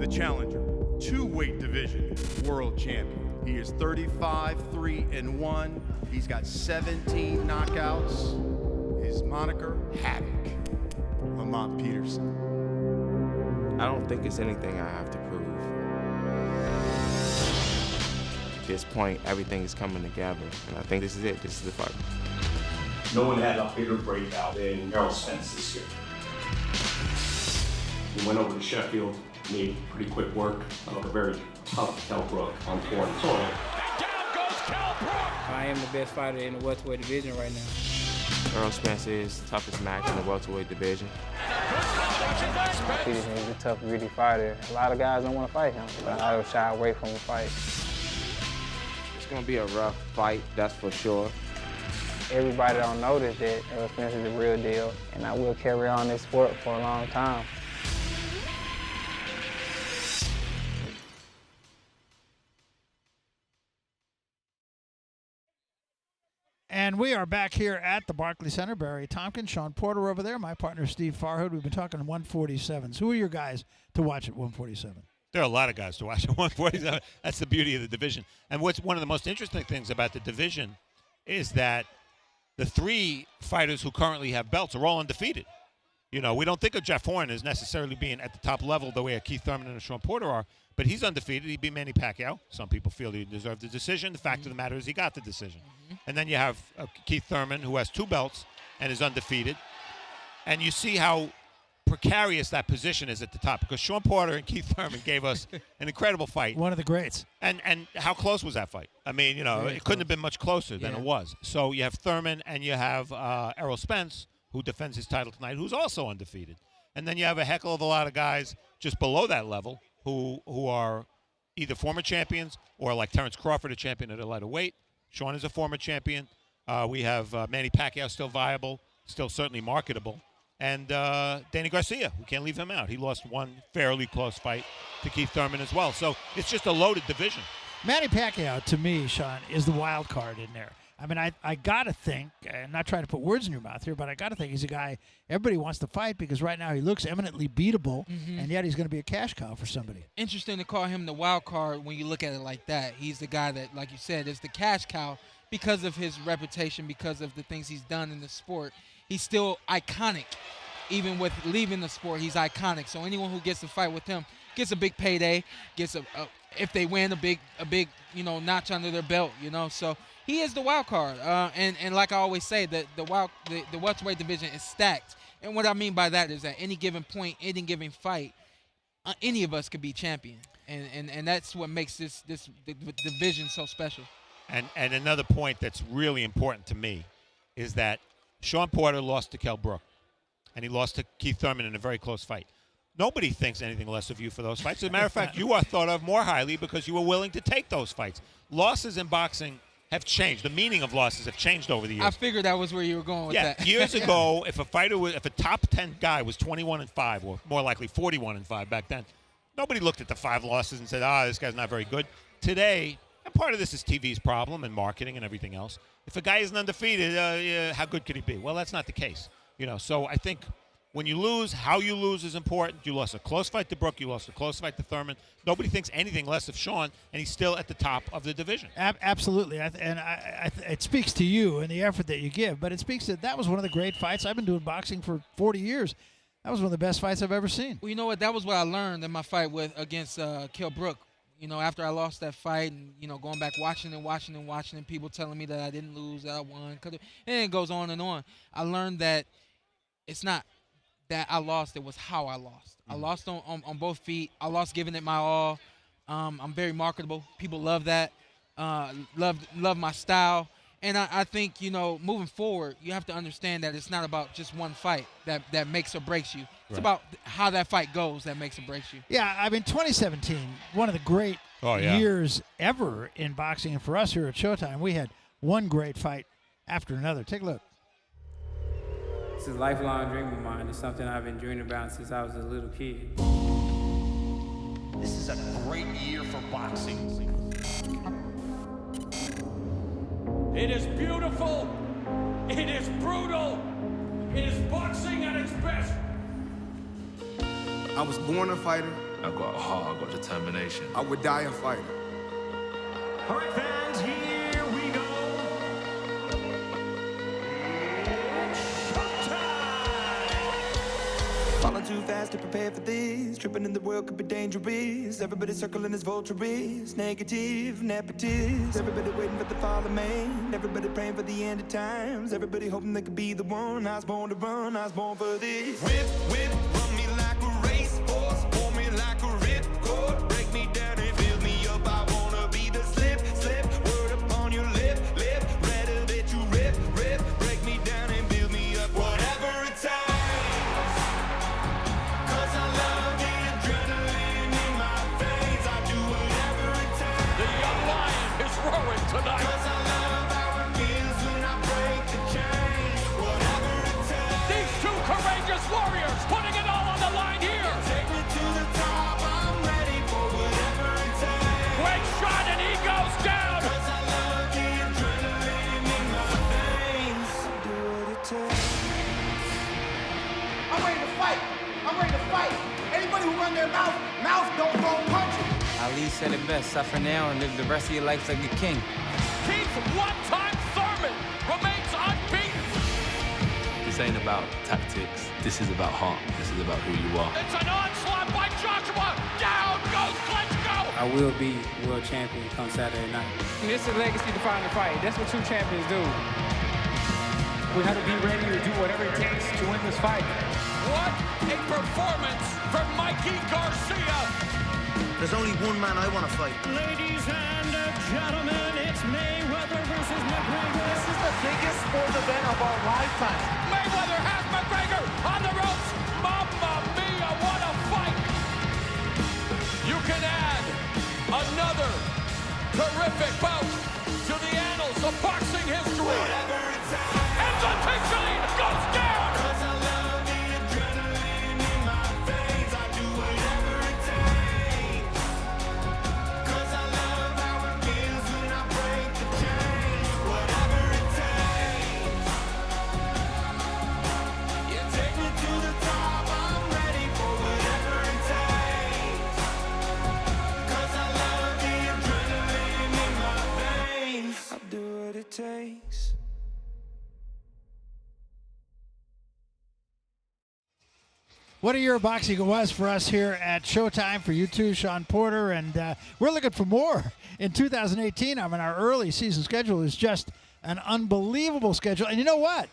The challenger, two-weight division world champion. He is 35-3-1. He's got 17 knockouts. His moniker, Havoc. Lamont Peterson. I don't think it's anything I have to prove. At this point, everything is coming together, and I think this is it. This is the fight. No one had a bigger breakout than Errol Spence this year. He went over to Sheffield, made pretty quick work of a very tough Kell Brook on foreign soil. Down goes Kell Brook! I am the best fighter in the welterweight division right now. Errol Spence is the toughest match in the welterweight division. Peterson is a tough, gritty fighter. A lot of guys don't want to fight him, but I don't shy away from the fight. It's going to be a rough fight, that's for sure. Everybody don't notice that Errol Spence is the real deal, and I will carry on this sport for a long time. And we are back here at the Barclays Center. Barry Tompkins, Sean Porter over there, my partner Steve Farhood. We've been talking 147s. Who are your guys to watch at 147? There are a lot of guys to watch at 147. That's the beauty of the division. And what's one of the most interesting things about the division is that the three fighters who currently have belts are all undefeated. You know, we don't think of Jeff Horn as necessarily being at the top level the way a Keith Thurman and a Sean Porter are, but he's undefeated. He beat Manny Pacquiao. Some people feel he deserved the decision. The fact of the matter is he got the decision. And then you have Keith Thurman, who has 2 belts and is undefeated. And you see how precarious that position is at the top, because Sean Porter and Keith Thurman gave us an incredible fight. One of the greats. And how close was that fight? I mean, you know, it couldn't have been much closer than it was. So you have Thurman and you have Errol Spence, who defends his title tonight, who's also undefeated. And then you have a heckle of a lot of guys just below that level who are either former champions or, like Terrence Crawford, a champion at a lighter weight. Sean is a former champion. We have Manny Pacquiao still viable, still certainly marketable. And Danny Garcia, we can't leave him out. He lost one fairly close fight to Keith Thurman as well. So it's just a loaded division. Manny Pacquiao, to me, Sean, is the wild card in there. I mean, I got to think, I'm not trying to put words in your mouth here, but I got to think he's a guy everybody wants to fight, because right now he looks eminently beatable, and yet he's going to be a cash cow for somebody. Interesting to call him the wild card when you look at it like that. He's the guy that, like you said, is the cash cow because of his reputation, because of the things he's done in the sport. he's still iconic. Even with leaving the sport, he's iconic. So anyone who gets to fight with him gets a big payday, gets if they win, a big notch under their belt, So he is the wild card. And like I always say, the welterweight division is stacked. And what I mean by that is at any given point, any given fight, any of us could be champion. And that's what makes the division so special. And another point that's really important to me is that Sean Porter lost to Kell Brook, and he lost to Keith Thurman in a very close fight. Nobody thinks anything less of you for those fights. As a matter of fact, you are thought of more highly because you were willing to take those fights. Losses in boxing have changed. The meaning of losses have changed over the years. I figured that was where you were going with that. Years ago, if a top 10 guy was 21-5, or more likely 41-5 back then, nobody looked at the 5 losses and said, this guy's not very good. Today, and part of this is TV's problem and marketing and everything else. If a guy isn't undefeated, how good could he be? Well, that's not the case. So I think when you lose, how you lose is important. You lost a close fight to Brook. You lost a close fight to Thurman. Nobody thinks anything less of Sean, and he's still at the top of the division. Absolutely. It speaks to you and the effort that you give, but it speaks that was one of the great fights. I've been doing boxing for 40 years. That was one of the best fights I've ever seen. Well, you know what? That was what I learned in my fight against Kell Brook. After I lost that fight and, going back watching and people telling me that I didn't lose, that I won. And it goes on and on. I learned that it's not that I lost, it was how I lost. I lost on both feet. I lost giving it my all. I'm very marketable. People love that. Love my style. And I think, moving forward, you have to understand that it's not about just one fight that makes or breaks you. It's about how that fight goes that makes or breaks you. Yeah, 2017, one of the great years ever in boxing. And for us here at Showtime, we had one great fight after another. Take a look. It's a lifelong dream of mine. It's something I've been dreaming about since I was a little kid. This is a great year for boxing. It is beautiful. It is brutal. It is boxing at its best. I was born a fighter. I got heart, I got determination. I would die a fighter. All right, fans, here we go. Falling too fast to prepare for this. Tripping in the world could be dangerous. Everybody circling as vultures. Negative, nepotist. Everybody waiting for the fall of man. Everybody praying for the end of times. Everybody hoping they could be the one. I was born to run, I was born for this. Whip, whip, run me like a racehorse. Pull me like a ripcord. Break me down and build me up. I wanna be the slip, slip. Word upon your lip, lip. Rather that you rip, rip. Break me down and build me up. Whatever it takes. Roaring tonight. Cause I love how it feels when I break the chain. Whatever it takes. These two courageous warriors putting it all on the line here. Take me to the top, I'm ready for whatever it takes. Great shot and he goes down. Cause I love the adrenaline in my veins. Do what it takes. I'm ready to fight. I'm ready to fight. Anybody who run their mouth don't go punching. Ali said it best, suffer now and live the rest of your life like a king. Keith one-time Thurman remains unbeaten. This ain't about tactics. This is about heart. This is about who you are. It's an onslaught by Joshua. Down goes Klitschko. I will be world champion come Saturday night. This is a legacy-defining fight. That's what true champions do. We have to be ready to do whatever it takes to win this fight. What a performance from Mikey Garcia. There's only one man I want to fight. Ladies and gentlemen, it's Mayweather versus McGregor. This is the biggest sport event of our lifetime. Mayweather has McGregor on the ropes. Mamma mia, what a fight. You can add another terrific bout to the annals of boxing history. And the Tickley goes down. What a year of boxing it was for us here at Showtime, for you too, Sean Porter, and we're looking for more in 2018. I mean, our early season schedule is just an unbelievable schedule. And you know what?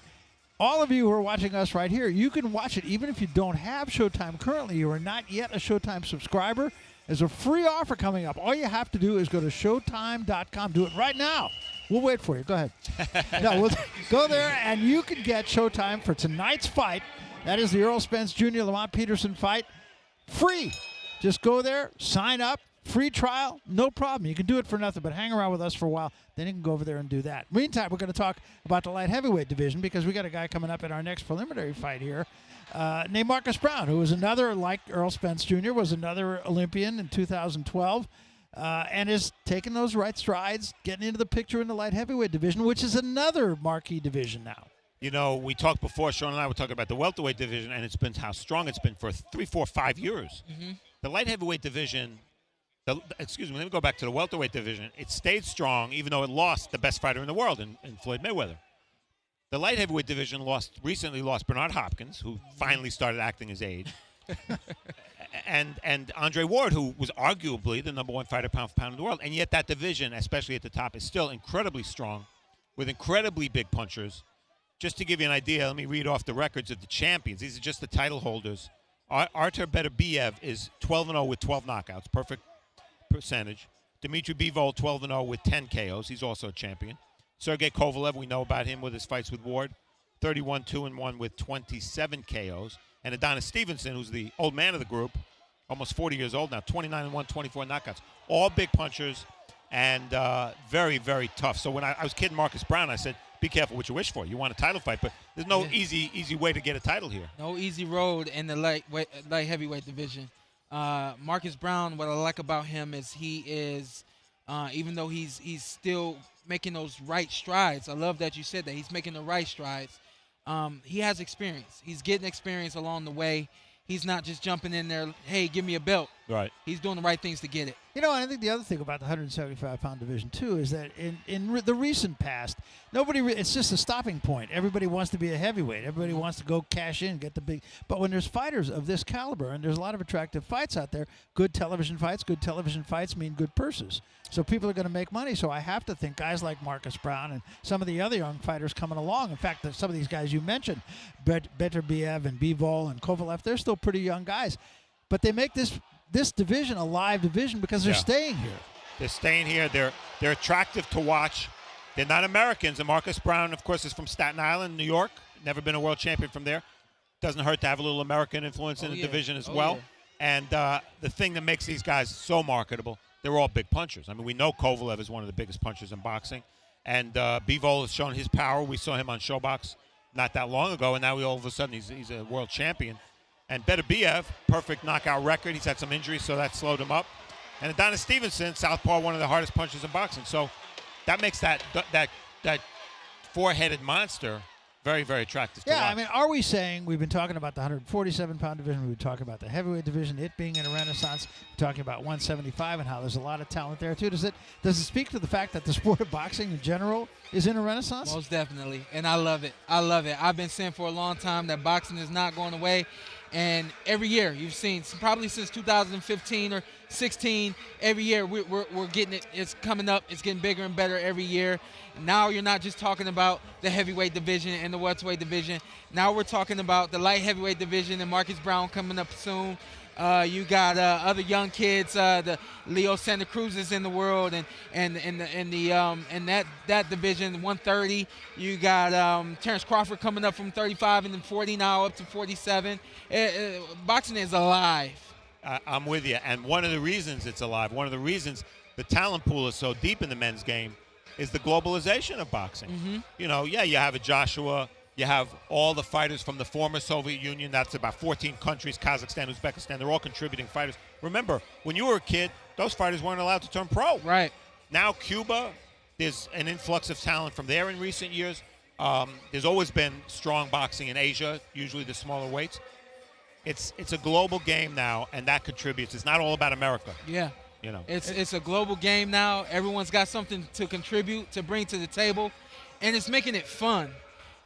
All of you who are watching us right here, you can watch it even if you don't have Showtime currently. You are not yet a Showtime subscriber. There's a free offer coming up. All you have to do is go to Showtime.com. Do it right now. We'll wait for you. Go ahead. No, we'll go there, and you can get Showtime for tonight's fight. That is the Errol Spence Jr. Lamont Peterson fight. Free. Just go there, sign up, free trial, no problem. You can do it for nothing, but hang around with us for a while. Then you can go over there and do that. Meantime, we're going to talk about the light heavyweight division because we got a guy coming up in our next preliminary fight here named Marcus Browne, who was another, like Errol Spence Jr., was another Olympian in 2012 and is taking those right strides, getting into the picture in the light heavyweight division, which is another marquee division now. You know, we talked before, Sean and I were talking about the welterweight division, and it's been how strong it's been for 3, 4, 5 years. Mm-hmm. The light heavyweight division, let me go back to the welterweight division. It stayed strong, even though it lost the best fighter in the world in Floyd Mayweather. The light heavyweight division recently lost Bernard Hopkins, who finally started acting his age, and Andre Ward, who was arguably the #1 fighter pound for pound in the world. And yet that division, especially at the top, is still incredibly strong with incredibly big punchers. Just to give you an idea, let me read off the records of the champions. These are just the title holders. Artur Beterbiev is 12-0 with 12 knockouts, perfect percentage. Dmitry Bivol, 12-0 with 10 KOs. He's also a champion. Sergey Kovalev, we know about him with his fights with Ward, 31-2-1 with 27 KOs. And Adonis Stevenson, who's the old man of the group, almost 40 years old now, 29-1, 24 knockouts. All big punchers and very, very tough. So when I was kidding Marcus Browne, I said, be careful what you wish for. You want a title fight, but there's no easy way to get a title here. No easy road in the light heavyweight division. Marcus Browne, what I like about him is he is, even though he's still making those right strides. I love that you said that. He's making the right strides. He has experience. He's getting experience along the way. He's not just jumping in there, hey, give me a belt. Right. He's doing the right things to get it. You know, and I think the other thing about the 175-pound division, too, is that in the recent past, it's just a stopping point. Everybody wants to be a heavyweight. Everybody wants to go cash in, get the big. But when there's fighters of this caliber, and there's a lot of attractive fights out there, good television fights mean good purses. So people are going to make money. So I have to think guys like Marcus Browne and some of the other young fighters coming along. In fact, some of these guys you mentioned, Beterbiev and Bivol and Kovalev, they're still pretty young guys. But they make this division a live division because they're staying here. They're staying here. They're attractive to watch. They're not Americans. And Marcus Browne, of course, is from Staten Island, New York. Never been a world champion from there. Doesn't hurt to have a little American influence in the division as well. Yeah. And the thing that makes these guys so marketable, they're all big punchers. I mean, we know Kovalev is one of the biggest punchers in boxing. And Bivol has shown his power. We saw him on ShowBox not that long ago, and now all of a sudden he's a world champion. And Beterbiev, perfect knockout record. He's had some injuries, so that slowed him up. And Adonis Stevenson, southpaw, one of the hardest punchers in boxing. So that makes that four-headed monster very, very attractive to watch. I mean, are we saying, we've been talking about the 147-pound division, we've been talking about the heavyweight division, it being in a renaissance, we're talking about 175 and how there's a lot of talent there, too. Does it speak to the fact that the sport of boxing in general is in a renaissance? Most definitely, and I love it. I've been saying for a long time that boxing is not going away. And every year, you've seen, probably since 2015 or 16, every year we're getting it. It's coming up. It's getting bigger and better every year. Now you're not just talking about the heavyweight division and the welterweight division. Now we're talking about the light heavyweight division and Marcus Browne coming up soon. You got other young kids, the Leo Santa Cruz's in the world, and that division 130. You got Terrence Crawford coming up from 35 and then 40 now up to 47. Boxing is alive. I'm with you, and one of the reasons it's alive, one of the reasons the talent pool is so deep in the men's game, is the globalization of boxing. Mm-hmm. You know, you have a Joshua. You have all the fighters from the former Soviet Union. That's about 14 countries, Kazakhstan, Uzbekistan. They're all contributing fighters. Remember, when you were a kid, those fighters weren't allowed to turn pro. Right. Now Cuba, there's an influx of talent from there in recent years. There's always been strong boxing in Asia, usually the smaller weights. It's a global game now, and that contributes. It's not all about America. Yeah. You know, it's a global game now. Everyone's got something to contribute, to bring to the table, and it's making it fun.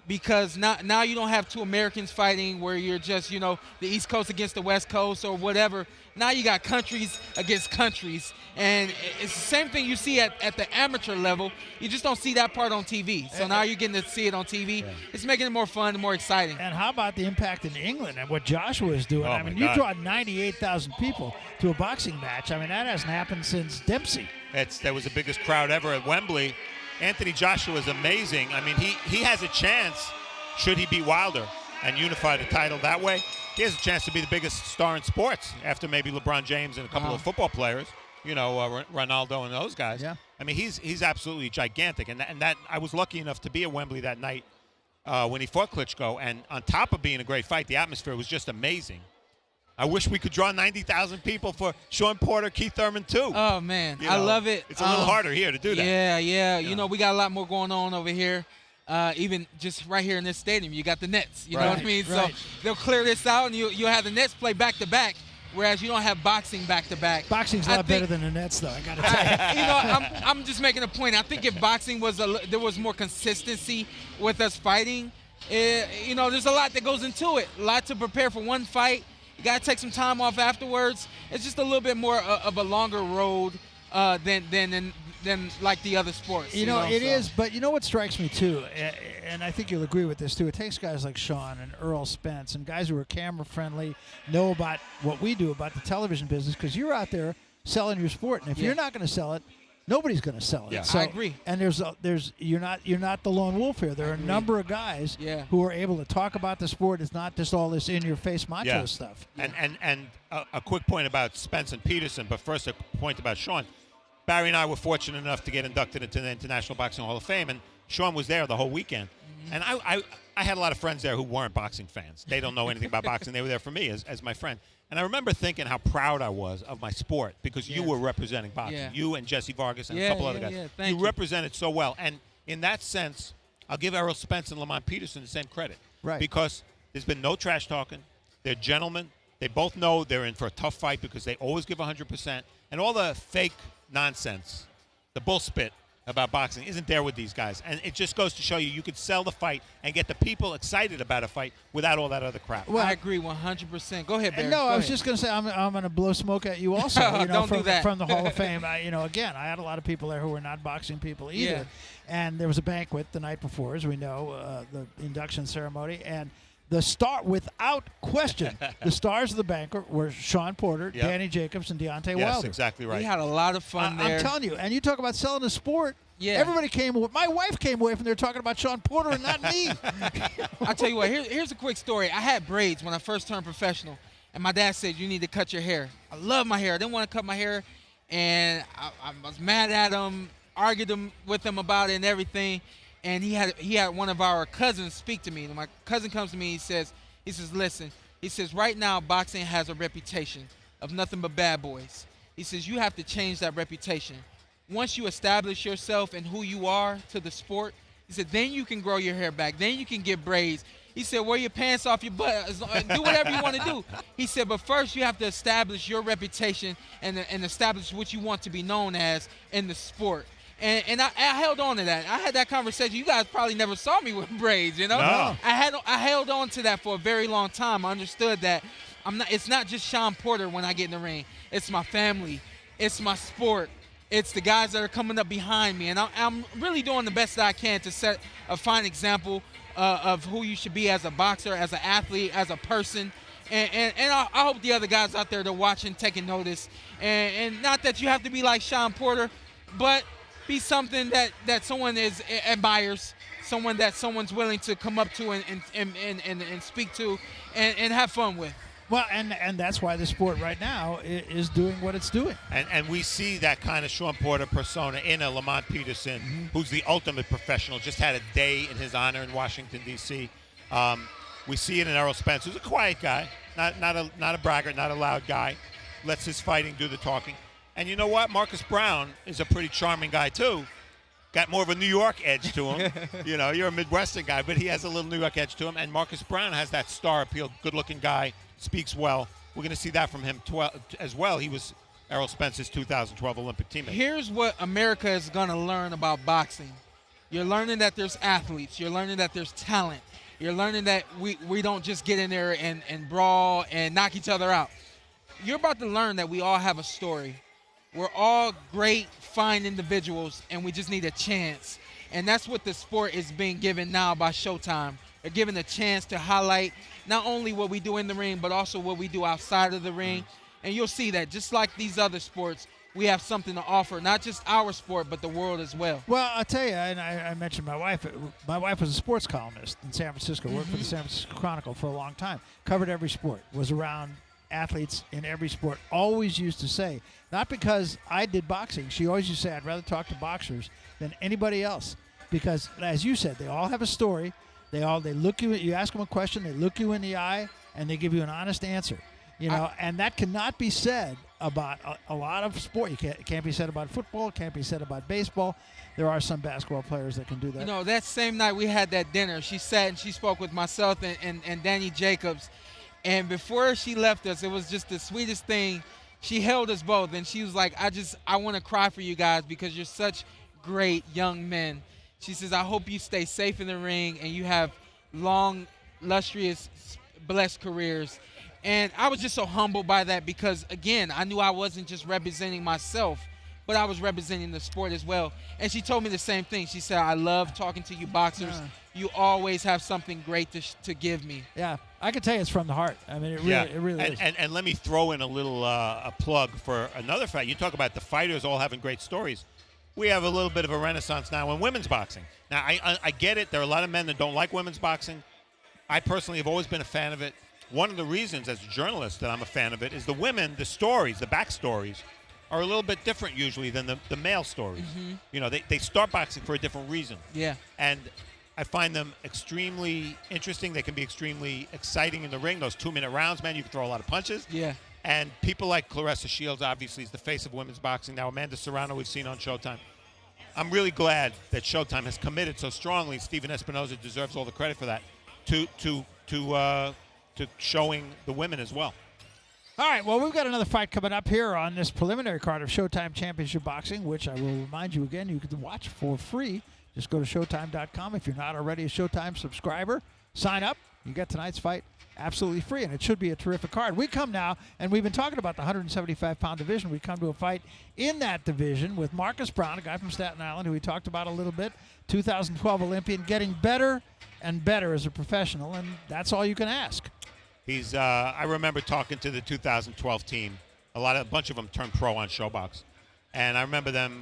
because now you don't have two Americans fighting where you're just, the East Coast against the West Coast or whatever. Now you got countries against countries, and it's the same thing you see at the amateur level. You just don't see that part on TV. So now you're getting to see it on TV. Yeah. It's making it more fun and more exciting. And how about the impact in England and what Joshua is doing? I mean, you draw 98,000 people to a boxing match. I mean, that hasn't happened since Dempsey. That was the biggest crowd ever at Wembley. Anthony Joshua is amazing. I mean, he has a chance, should he beat Wilder and unify the title that way, he has a chance to be the biggest star in sports after maybe LeBron James and a couple of football players, Ronaldo and those guys. Yeah. I mean, he's absolutely gigantic. And that I was lucky enough to be at Wembley that night when he fought Klitschko. And on top of being a great fight, the atmosphere was just amazing. I wish we could draw 90,000 people for Sean Porter, Keith Thurman, too. Oh, man. I love it. It's a little harder here to do that. Yeah. We got a lot more going on over here. Even just right here in this stadium, you got the Nets. You know what I mean? Right. So they'll clear this out, and you'll have the Nets play back-to-back, whereas you don't have boxing back-to-back. Boxing's a lot better than the Nets, though, I got to tell you. I'm just making a point. I think if boxing there was more consistency with us fighting, there's a lot that goes into it. A lot to prepare for one fight. You got to take some time off afterwards. It's just a little bit more of a longer road than like the other sports. It is, but you know what strikes me too, and I think you'll agree with this too, it takes guys like Sean and Errol Spence and guys who are camera friendly, know about what we do about the television business, because you're out there selling your sport, and if you're not going to sell it, nobody's going to sell it. Yeah. So, I agree. And you're not the lone wolf here. There are a number of guys who are able to talk about the sport. It's not just all this in-your-face macho stuff. And a quick point about Spence and Peterson, but first a point about Sean. Barry and I were fortunate enough to get inducted into the International Boxing Hall of Fame, and Sean was there the whole weekend. Mm-hmm. And I had a lot of friends there who weren't boxing fans. They don't know anything about boxing. They were there for me as my friend. And I remember thinking how proud I was of my sport because you were representing boxing. Yeah. You and Jesse Vargas and a couple other guys. Yeah. You represented so well. And in that sense, I'll give Errol Spence and Lamont Peterson the same credit. Right. Because there's been no trash talking. They're gentlemen. They both know they're in for a tough fight because they always give 100%. And all the fake nonsense, the bullspit about boxing isn't there with these guys. And it just goes to show you could sell the fight and get the people excited about a fight without all that other crap. Well, I agree 100%. Go ahead, Barry. No, I was just going to say I'm going to blow smoke at you also. Don't do that. From the Hall of Fame. Again, I had a lot of people there who were not boxing people either. Yeah. And there was a banquet the night before, as we know, the induction ceremony. And the star, without question, the stars of the banquet were Sean Porter, Danny Jacobs, and Deontay Wilder. Yes, exactly right. We had a lot of fun there. I'm telling you. And you talk about selling the sport. Yeah. Everybody came away. My wife came away from there talking about Sean Porter and not me. I'll tell you what. Here's a quick story. I had braids when I first turned professional, and my dad said, you need to cut your hair. I love my hair. I didn't want to cut my hair, and I was mad at him, argued with him about it and everything. And he had one of our cousins speak to me. And my cousin comes to me. He says, listen. He says, right now boxing has a reputation of nothing but bad boys. He says, you have to change that reputation. Once you establish yourself and who you are to the sport, he said, then you can grow your hair back. Then you can get braids. He said, wear your pants off your butt. Do whatever you want to do. He said, but first you have to establish your reputation and establish what you want to be known as in the sport. And I held on to that. I had that conversation. You guys probably never saw me with braids, No. I held on to that for a very long time. I understood that it's not just Sean Porter when I get in the ring. It's my family. It's my sport. It's the guys that are coming up behind me. And I'm really doing the best that I can to set a fine example of who you should be as a boxer, as an athlete, as a person. And I hope the other guys out there that are watching, taking notice. And not that you have to be like Sean Porter, but be something that someone admires, someone that someone's willing to come up to and speak to and have fun with. Well, and that's why the sport right now is doing what it's doing. And we see that kind of Sean Porter persona in a Lamont Peterson, who's the ultimate professional, just had a day in his honor in Washington, D.C. We see it in Errol Spence, who's a quiet guy, not a braggart, not a loud guy, lets his fighting do the talking. And you know what? Marcus Browne is a pretty charming guy, too. Got more of a New York edge to him. You're a Midwestern guy, but he has a little New York edge to him. And Marcus Browne has that star appeal, good-looking guy, speaks well. We're going to see that from him as well. He was Errol Spence's 2012 Olympic teammate. Here's what America is going to learn about boxing. You're learning that there's athletes. You're learning that there's talent. You're learning that we don't just get in there and brawl and knock each other out. You're about to learn that we all have a story. We're all great, fine individuals, and we just need a chance. And that's what the sport is being given now by Showtime. They're given a chance to highlight not only what we do in the ring, but also what we do outside of the ring. And you'll see that just like these other sports, we have something to offer, not just our sport, but the world as well. Well, I'll tell you, and I mentioned my wife. My wife was a sports columnist in San Francisco, worked for the San Francisco Chronicle for a long time, covered every sport, was around athletes in every sport, always used to say, not because I did boxing, she always used to say, I'd rather talk to boxers than anybody else. Because, as you said, they all have a story. They look you ask them a question, they look you in the eye, and they give you an honest answer. You know, and that cannot be said about a lot of sport. It can't be said about football. It can't be said about baseball. There are some basketball players that can do that. You know, that same night we had that dinner, she sat and she spoke with myself and Danny Jacobs. And before she left us, it was just the sweetest thing. She held us both, and she was like, I want to cry for you guys because you're such great young men. She says, I hope you stay safe in the ring and you have long, illustrious, blessed careers. And I was just so humbled by that because, again, I knew I wasn't just representing myself, but I was representing the sport as well. And she told me the same thing. She said, I love talking to you boxers. Yeah. You always have something great to give me. Yeah, I can tell you it's from the heart. I mean, it really is. And let me throw in a little a plug for another fight. You talk about the fighters all having great stories. We have a little bit of a renaissance now in women's boxing. Now, I get it. There are a lot of men that don't like women's boxing. I personally have always been a fan of it. One of the reasons as a journalist that I'm a fan of it is the women, the stories, the backstories, are a little bit different usually than the male stories. Mm-hmm. You know, they start boxing for a different reason. Yeah. And I find them extremely interesting. They can be extremely exciting in the ring. Those 2-minute rounds, man, you can throw a lot of punches. Yeah. And people like Claressa Shields, obviously, is the face of women's boxing. Now, Amanda Serrano, we've seen on Showtime. I'm really glad that Showtime has committed so strongly. Steven Espinoza deserves all the credit for that, to showing the women as well. All right, well, we've got another fight coming up here on this preliminary card of Showtime Championship Boxing, which I will remind you again, you can watch for free. Just go to Showtime.com. If you're not already a Showtime subscriber, sign up. You get tonight's fight absolutely free, and it should be a terrific card. We come now, and we've been talking about the 175-pound division. We come to a fight in that division with Marcus Browne, a guy from Staten Island who we talked about a little bit, 2012 Olympian, getting better and better as a professional, and that's all you can ask. He's. I remember talking to the 2012 team. A bunch of them turned pro on ShowBox, and I remember them.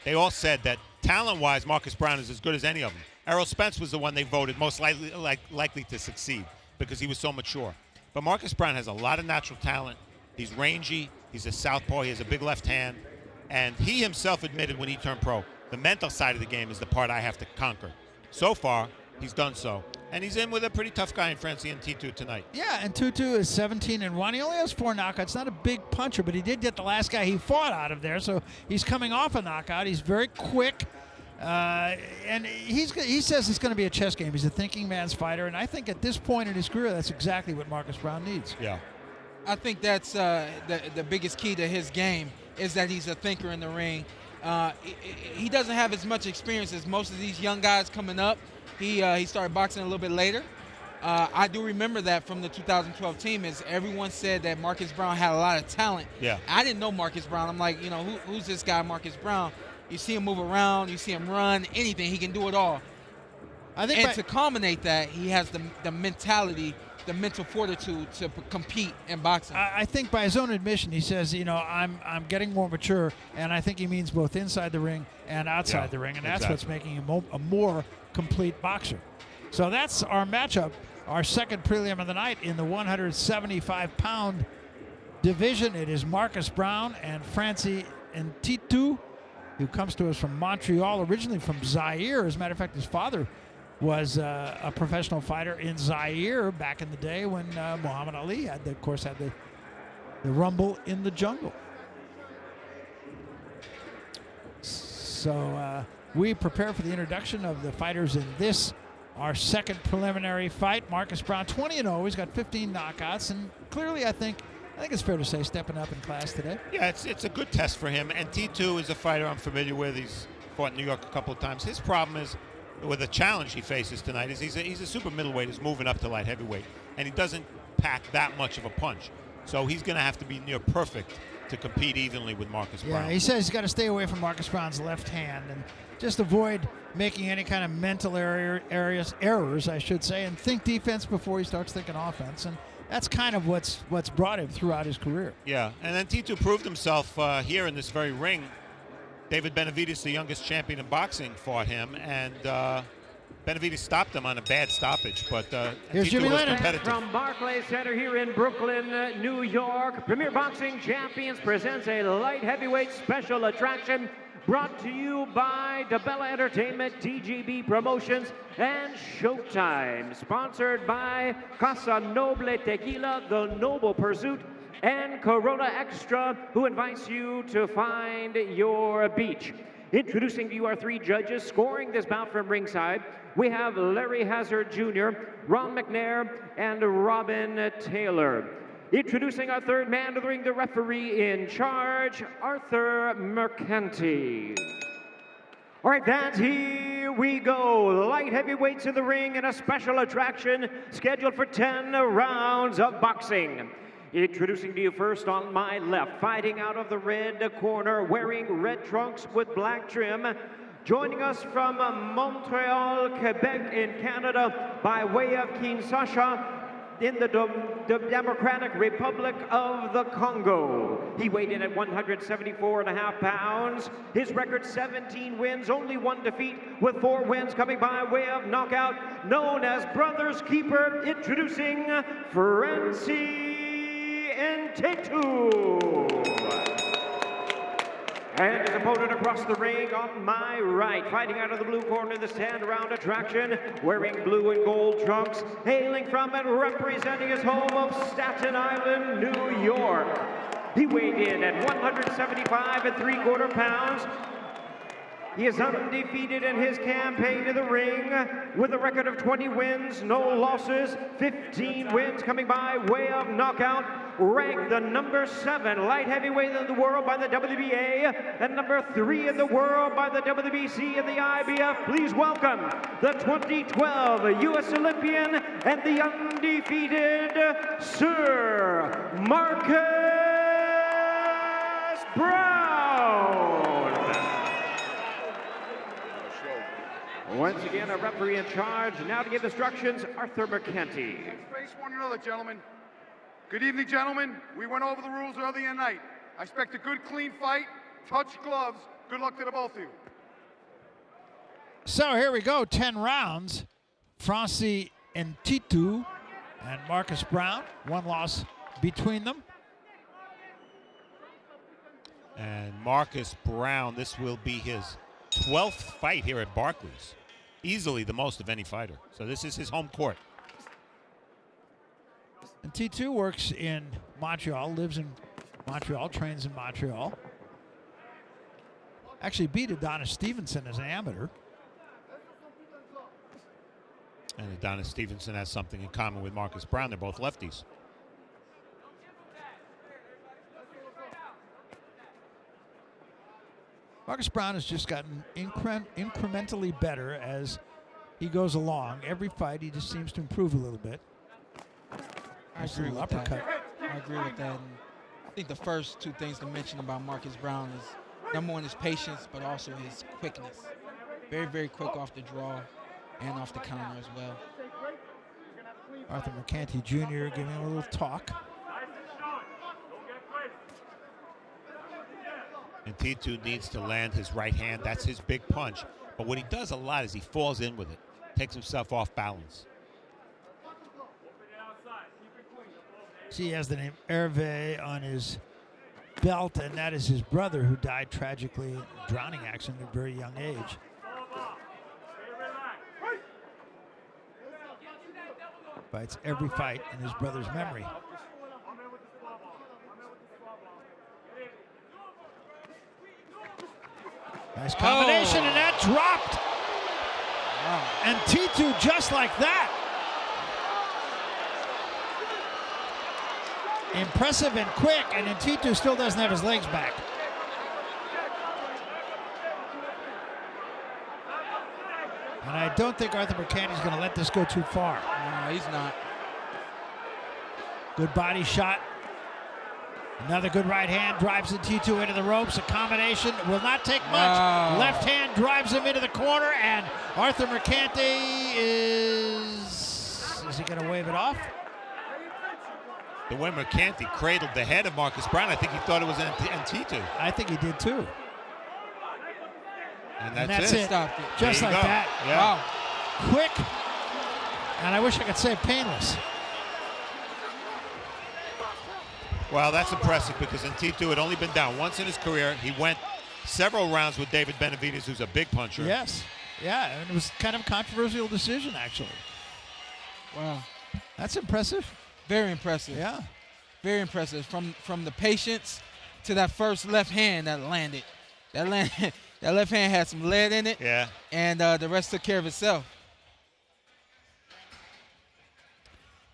They all said that talent-wise, Marcus Browne is as good as any of them. Errol Spence was the one they voted most likely to succeed because he was so mature. But Marcus Browne has a lot of natural talent. He's rangy. He's a southpaw. He has a big left hand, and he himself admitted when he turned pro, the mental side of the game is the part I have to conquer. So far, he's done so. And he's in with a pretty tough guy in Francy Ntetu tonight. Yeah, and Ntetu is 17-1. He only has 4 knockouts. Not a big puncher, but he did get the last guy he fought out of there, so he's coming off a knockout. He's very quick, and he says it's going to be a chess game. He's a thinking man's fighter, and I think at this point in his career, that's exactly what Marcus Browne needs. Yeah. I think that's the biggest key to his game is that he's a thinker in the ring. He doesn't have as much experience as most of these young guys coming up. He started boxing a little bit later. I do remember that from the 2012 team is everyone said that Marcus Browne had a lot of talent. Yeah. I didn't know Marcus Browne. I'm like, who's this guy, Marcus Browne? You see him move around, you see him run, anything. He can do it all. To culminate that, he has the mentality, the mental fortitude to compete in boxing. I think by his own admission, he says, I'm getting more mature, and I think he means both inside the ring and outside the ring, and that's what's making him a more complete boxer. So that's our matchup, our second prelim of the night in the 175-pound division. It is Marcus Browne and Francy Ntetu, who comes to us from Montreal, originally from Zaire. As a matter of fact, his father was a professional fighter in Zaire back in the day when Muhammad Ali had the Rumble in the Jungle. So we prepare for the introduction of the fighters in this, our second preliminary fight. Marcus Browne, 20-0. He's got 15 knockouts, and clearly I think it's fair to say stepping up in class today. Yeah, it's a good test for him. And Ntetu is a fighter I'm familiar with. He's fought in New York a couple of times. His problem is, with the challenge he faces tonight, is he's a super middleweight who's moving up to light heavyweight, and he doesn't pack that much of a punch. So he's going to have to be near perfect to compete evenly with Marcus Browne. Yeah, he says he's got to stay away from Marcus Browne's left hand and just avoid making any kind of mental errors, I should say, and think defense before he starts thinking offense. And that's kind of what's brought him throughout his career. Yeah, and then Ntetu proved himself here in this very ring. David Benavidez, the youngest champion in boxing, fought him, and Benavidez stopped him on a bad stoppage, but here's Jimmy Lennon from Barclays Center here in Brooklyn, New York. Premier Boxing Champions presents a light heavyweight special attraction brought to you by DeBella Entertainment, TGB Promotions, and Showtime. Sponsored by Casa Noble Tequila, The Noble Pursuit, and Corona Extra, who invites you to find your beach. Introducing to you our three judges scoring this bout from ringside. We have Larry Hazard Jr., Ron McNair, and Robin Taylor. Introducing our third man to the ring, the referee in charge, Arthur Mercanti. All right, fans, here we go. Light heavyweights in the ring and a special attraction scheduled for 10 rounds of boxing. Introducing to you first on my left, fighting out of the red corner, wearing red trunks with black trim. Joining us from Montreal, Quebec in Canada by way of Kinshasa in the Democratic Republic of the Congo. He weighed in at 174.5 pounds. His record 17 wins, only 1 defeat, with 4 wins coming by way of knockout, known as Brothers Keeper. Introducing Francy Ntetu. And his opponent across the ring on my right, fighting out of the blue corner, the 10-round attraction, wearing blue and gold trunks, hailing from and representing his home of Staten Island, New York. He weighed in at 175.75 pounds. He is undefeated in his campaign in the ring with a record of 20 wins, no losses, 15 wins coming by way of knockout. Ranked the number 7 light heavyweight in the world by the WBA and number 3 in the world by the WBC and the IBF. Please welcome the 2012 U.S. Olympian and the undefeated Sir Marcus Browne. Once again, a referee in charge. Now to give instructions, Arthur Mercanti. Face one another, gentlemen. Good evening, gentlemen. We went over the rules earlier tonight. I expect a good, clean fight. Touch gloves. Good luck to the both of you. So here we go, 10 rounds. Francy Ntetu and Marcus Browne, 1 loss between them. And Marcus Browne, this will be his 12th fight here at Barclays. Easily the most of any fighter. So this is his home court. And Ntetu works in Montreal, lives in Montreal, trains in Montreal. Actually beat Adonis Stevenson as an amateur. And Adonis Stevenson has something in common with Marcus Browne. They're both lefties. Marcus Browne has just gotten incrementally better as he goes along. Every fight, he just seems to improve a little bit. I agree with that. I agree with that. And I think the first 2 things to mention about Marcus Browne is, number 1, his patience, but also his quickness. Very, very quick off the draw and off the counter as well. Arthur Mercanti Jr. giving him a little talk. And Ntetu needs to land his right hand. That's his big punch. But what he does a lot is he falls in with it, takes himself off balance. See, he has the name Hervé on his belt, and that is his brother who died tragically in a drowning accident at a very young age. Fights every fight in his brother's memory. Nice combination, and that dropped. Wow. And Ntetu just like that. Impressive and quick, and Ntetu still doesn't have his legs back. And I don't think Arthur Mercanti's going to let this go too far. No, he's not. Good body shot. Another good right hand drives Ntetu into the ropes. A combination will not take much. Wow. Left hand drives him into the corner, and Arthur Mercanti is he going to wave it off? The way Mercanti cradled the head of Marcus Browne, I think he thought it was Ntetu. I think he did too. And that's it. Stopped it. Just like that. Yeah. Wow. Quick. And I wish I could say painless. Well, that's impressive because Ntetu had only been down once in his career. He went several rounds with David Benavidez, who's a big puncher. Yes. Yeah, and it was kind of a controversial decision, actually. Wow. That's impressive. Very impressive. Yeah. Very impressive. From the patience to that first left hand that landed. That left hand had some lead in it. Yeah. And the rest took care of itself.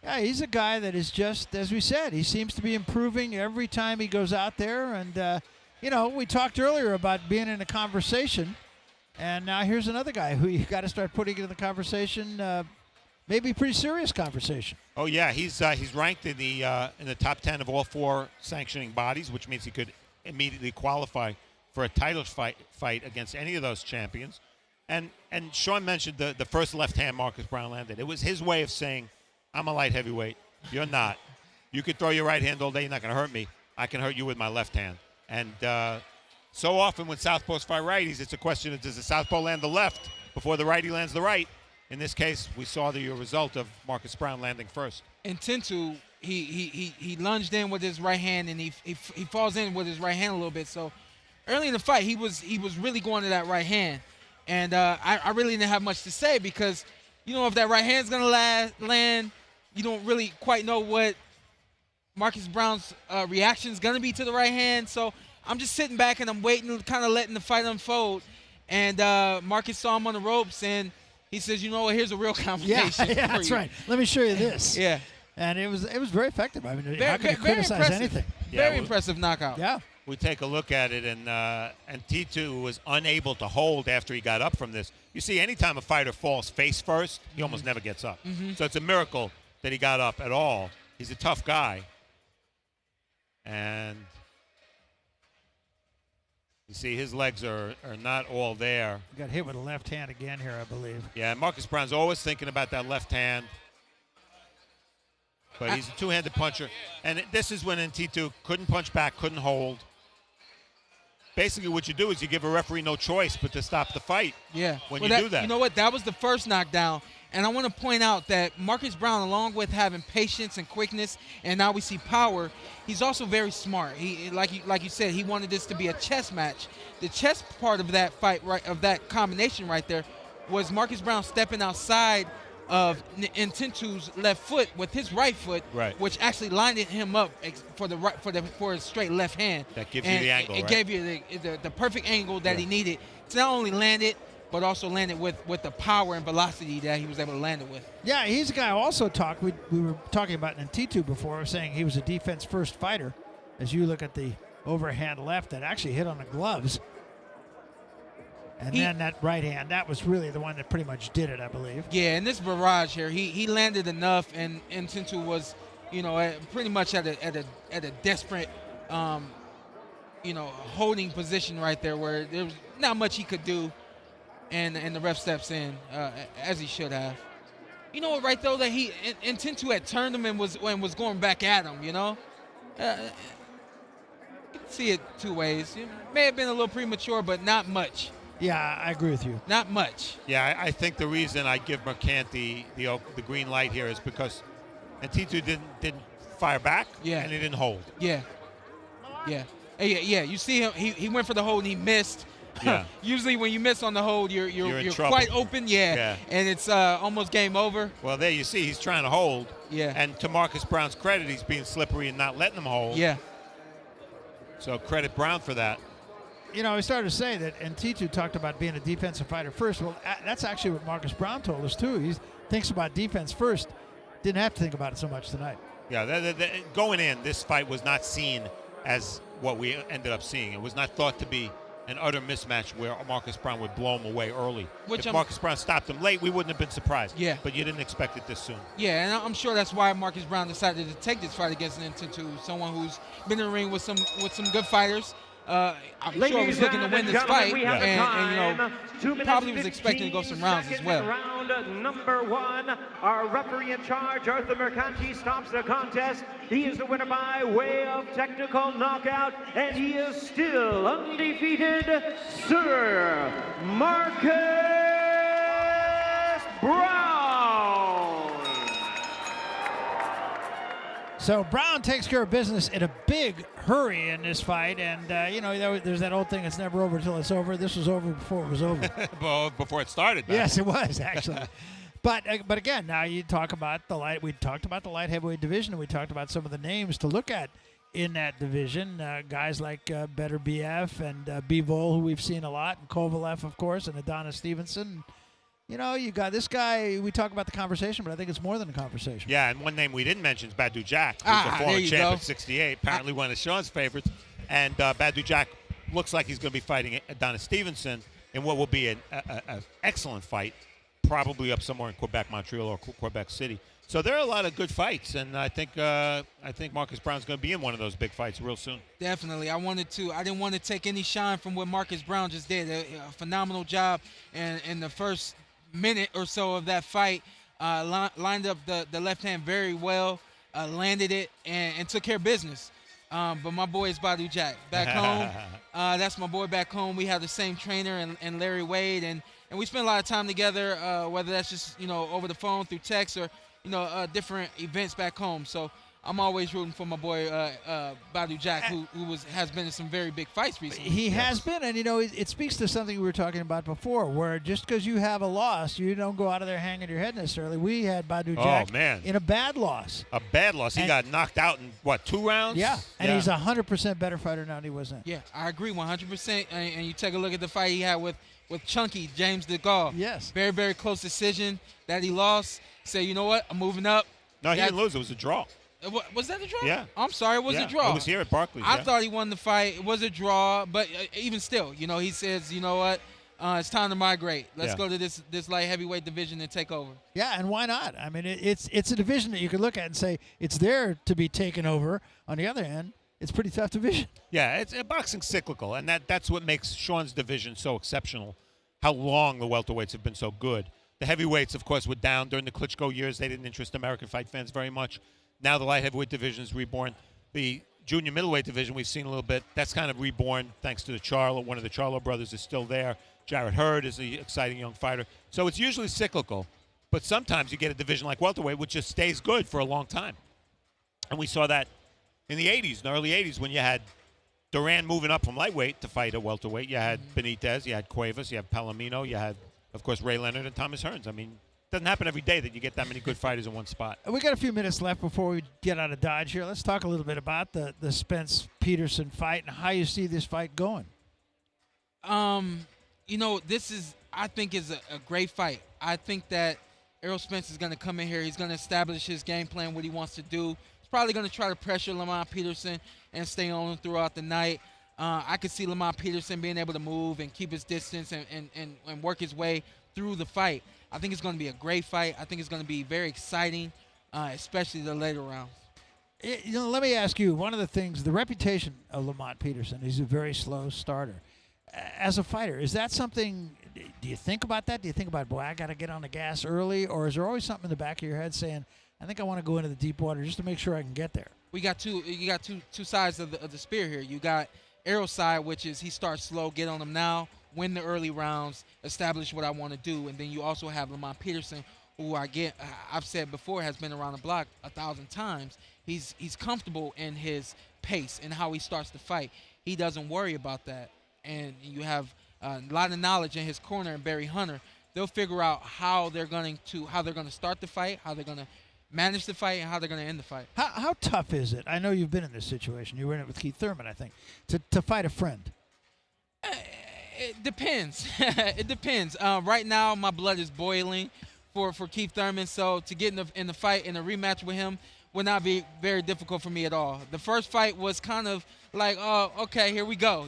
Yeah, he's a guy that is just, as we said, he seems to be improving every time he goes out there. And, you know, we talked earlier about being in a conversation. And now here's another guy who you got to start putting into the conversation, maybe pretty serious conversation. Oh yeah, he's ranked in the top 10 of all 4 sanctioning bodies, which means he could immediately qualify for a title fight against any of those champions. And Sean mentioned the first left hand Marcus Browne landed. It was his way of saying, I'm a light heavyweight. You're not. You could throw your right hand all day. You're not going to hurt me. I can hurt you with my left hand. And so often when southpaws fight righties, it's a question of does the southpaw land the left before the righty lands the right? In this case, we saw the result of Marcus Browne landing first. Ntetu, he lunged in with his right hand, and he falls in with his right hand a little bit. So early in the fight, he was really going to that right hand. And I really didn't have much to say because, you know, if that right hand's going to land, you don't really quite know what Marcus Browne's reaction is going to be to the right hand. So I'm just sitting back and I'm waiting, kind of letting the fight unfold. And Marcus saw him on the ropes, and he says, you know what, here's a real combination. Yeah, that's right. Let me show you this. Yeah. And it was very effective. I mean, Very, how can you criticize impressive. anything? Very impressive knockout. Yeah. We take a look at it, and Ntetu was unable to hold after he got up from this. You see, anytime a fighter falls face first, he almost never gets up. So it's a miracle that he got up at all. He's a tough guy. And you see his legs are not all there. He got hit with a left hand again here, I believe. Yeah, Marcus Browne's always thinking about that left hand. But he's a two-handed puncher. And this is when Ntetu couldn't punch back, couldn't hold. Basically what you do is you give a referee no choice but to stop the fight. Yeah. When you do that. You know what? That was the first knockdown. And I want to point out that Marcus Browne, along with having patience and quickness, and now we see power, he's also very smart. He, like you said, he wanted this to be a chess match. The chess part of that fight, of that combination right there, was Marcus Browne stepping outside of Ntetu's left foot with his right foot, which actually lined him up for a straight left hand. That gives you the angle, It gave you the perfect angle that he needed to not only land it, but also landed with the power and velocity that he was able to land it with. Yeah, he's a guy who also talked. We were talking about Ntetu before, saying he was a defense-first fighter. As you look at the overhand left that actually hit on the gloves. And then that right hand, that was really the one that pretty much did it, I believe. Yeah, in this barrage here, he landed enough, and Ntetu was, you know, pretty much at a desperate, holding position right there where there was not much he could do. And the ref steps in, as he should have. You know what, right, though, that Ntetu had turned him and was going back at him, you know? You can see it two ways. It may have been a little premature, but not much. Yeah, I agree with you. Not much. Yeah, I think the reason I give Mercanti the green light here is because Ntetu didn't fire back, and he didn't hold. Yeah. You see him, he went for the hold and he missed. Yeah. Usually when you miss on the hold, you're quite open, and it's almost game over. Well, there you see he's trying to hold. Yeah. And to Marcus Browne's credit, he's being slippery and not letting him hold. Yeah. So credit Browne for that. You know, I started to say that Ntetu talked about being a defensive fighter first. Well, that's actually what Marcus Browne told us, too. He thinks about defense first. Didn't have to think about it so much tonight. Yeah, going in, this fight was not seen as what we ended up seeing. It was not thought to be an utter mismatch where Marcus Browne would blow him away early. Which if Marcus Browne stopped him late, we wouldn't have been surprised. Yeah. But you didn't expect it this soon. Yeah, and I'm sure that's why Marcus Browne decided to take this fight against Ntetu, someone who's been in the ring with some good fighters. I'm sure he was looking to win this fight, and probably was expecting to go some rounds as well. Round number 1, our referee in charge, Arthur Mercanti, stops the contest. He is the winner by way of technical knockout, and he is still undefeated, Sir Marcus Browne. So Browne takes care of business in a big hurry in this fight, and there's that old thing: it's never over until it's over. This was over before it was over. Well, before it started. Yes, it was actually. But again, now you talk about we talked about the light heavyweight division, and we talked about some of the names to look at in that division. Guys like Better BF and Bivol, who we've seen a lot, and Kovalev, of course, and Adonis Stevenson. You got this guy. We talk about the conversation, but I think it's more than a conversation. Yeah, and one name we didn't mention is Badu Jack, who's a former champ at 68, apparently one of Sean's favorites. And Badu Jack looks like he's going to be fighting Adonis Stevenson in what will be an excellent fight, probably up somewhere in Quebec, Montreal, or Quebec City. So there are a lot of good fights, and I think Marcus Browne's going to be in one of those big fights real soon. Definitely. I didn't want to take any shine from what Marcus Browne just did. A phenomenal job in the first minute or so of that fight. Lined up the left hand very well, landed it, and took care of business. But my boy is Badu Jack back home. That's my boy back home. We have the same trainer and Larry Wade, and we spend a lot of time together, whether that's just over the phone, through text, or different events back home. So I'm always rooting for my boy Badu Jack, who has been in some very big fights recently. He has been, and it speaks to something we were talking about before, where just because you have a loss, you don't go out of there hanging your head necessarily. We had Badu Jack in a bad loss. A bad loss. He got knocked out in, 2 rounds? Yeah, and he's 100% better fighter now than he was then. Yeah, I agree 100%. And you take a look at the fight he had with Chunky, James DeGaulle. Yes. Very, very close decision that he lost. Say, you know what, I'm moving up. No, he didn't lose. It was a draw. Was that a draw? Yeah. I'm sorry, it was a draw. It was here at Barclays. I thought he won the fight. It was a draw, but even still, he says, you know what, it's time to migrate. Let's go to this light heavyweight division and take over. Yeah, and why not? I mean, it's a division that you could look at and say it's there to be taken over. On the other hand, it's a pretty tough division. Yeah, boxing's cyclical, and that's what makes Sean's division so exceptional. How long the welterweights have been so good. The heavyweights, of course, were down during the Klitschko years. They didn't interest American fight fans very much. Now the light heavyweight division is reborn. The junior middleweight division we've seen a little bit. That's kind of reborn thanks to the Charlo. One of the Charlo brothers is still there. Jarrett Hurd is an exciting young fighter. So it's usually cyclical, but sometimes you get a division like welterweight which just stays good for a long time. And we saw that in the 80s, in the early 80s, when you had Duran moving up from lightweight to fight at welterweight. You had Benitez, you had Cuevas, you had Palomino, you had, of course, Ray Leonard and Thomas Hearns. I mean, it doesn't happen every day that you get that many good fighters in one spot. We got a few minutes left before we get out of Dodge here. Let's talk a little bit about the Spence Peterson fight and how you see this fight going. This is, I think, is a great fight. I think that Errol Spence is going to come in here. He's going to establish his game plan, what he wants to do. He's probably going to try to pressure Lamont Peterson and stay on him throughout the night. I could see Lamont Peterson being able to move and keep his distance and work his way through the fight. I think it's going to be a great fight. I think it's going to be very exciting, especially the later rounds. Let me ask you, one of the things, the reputation of Lamont Peterson, he's a very slow starter. As a fighter, is that something, do you think about that? Do you think about, boy, I got to get on the gas early? Or is there always something in the back of your head saying, I think I want to go into the deep water just to make sure I can get there? You got two sides of the spear here. You got Errol's side, which is he starts slow, get on him now, win the early rounds, establish what I want to do. And then you also have Lamont Peterson, who I've said before has been around the block 1,000 times. He's comfortable in his pace and how he starts the fight. He doesn't worry about that. And you have a lot of knowledge in his corner in Barry Hunter. They'll figure out how they're going to start the fight, how they're going to manage the fight, and how they're going to end the fight. How tough is it? I know you've been in this situation. You were in it with Keith Thurman, I think, to fight a friend. It depends. It depends. Right now, my blood is boiling for Keith Thurman. So to get in the fight, in a rematch with him, would not be very difficult for me at all. The first fight was kind of like, oh, okay, here we go.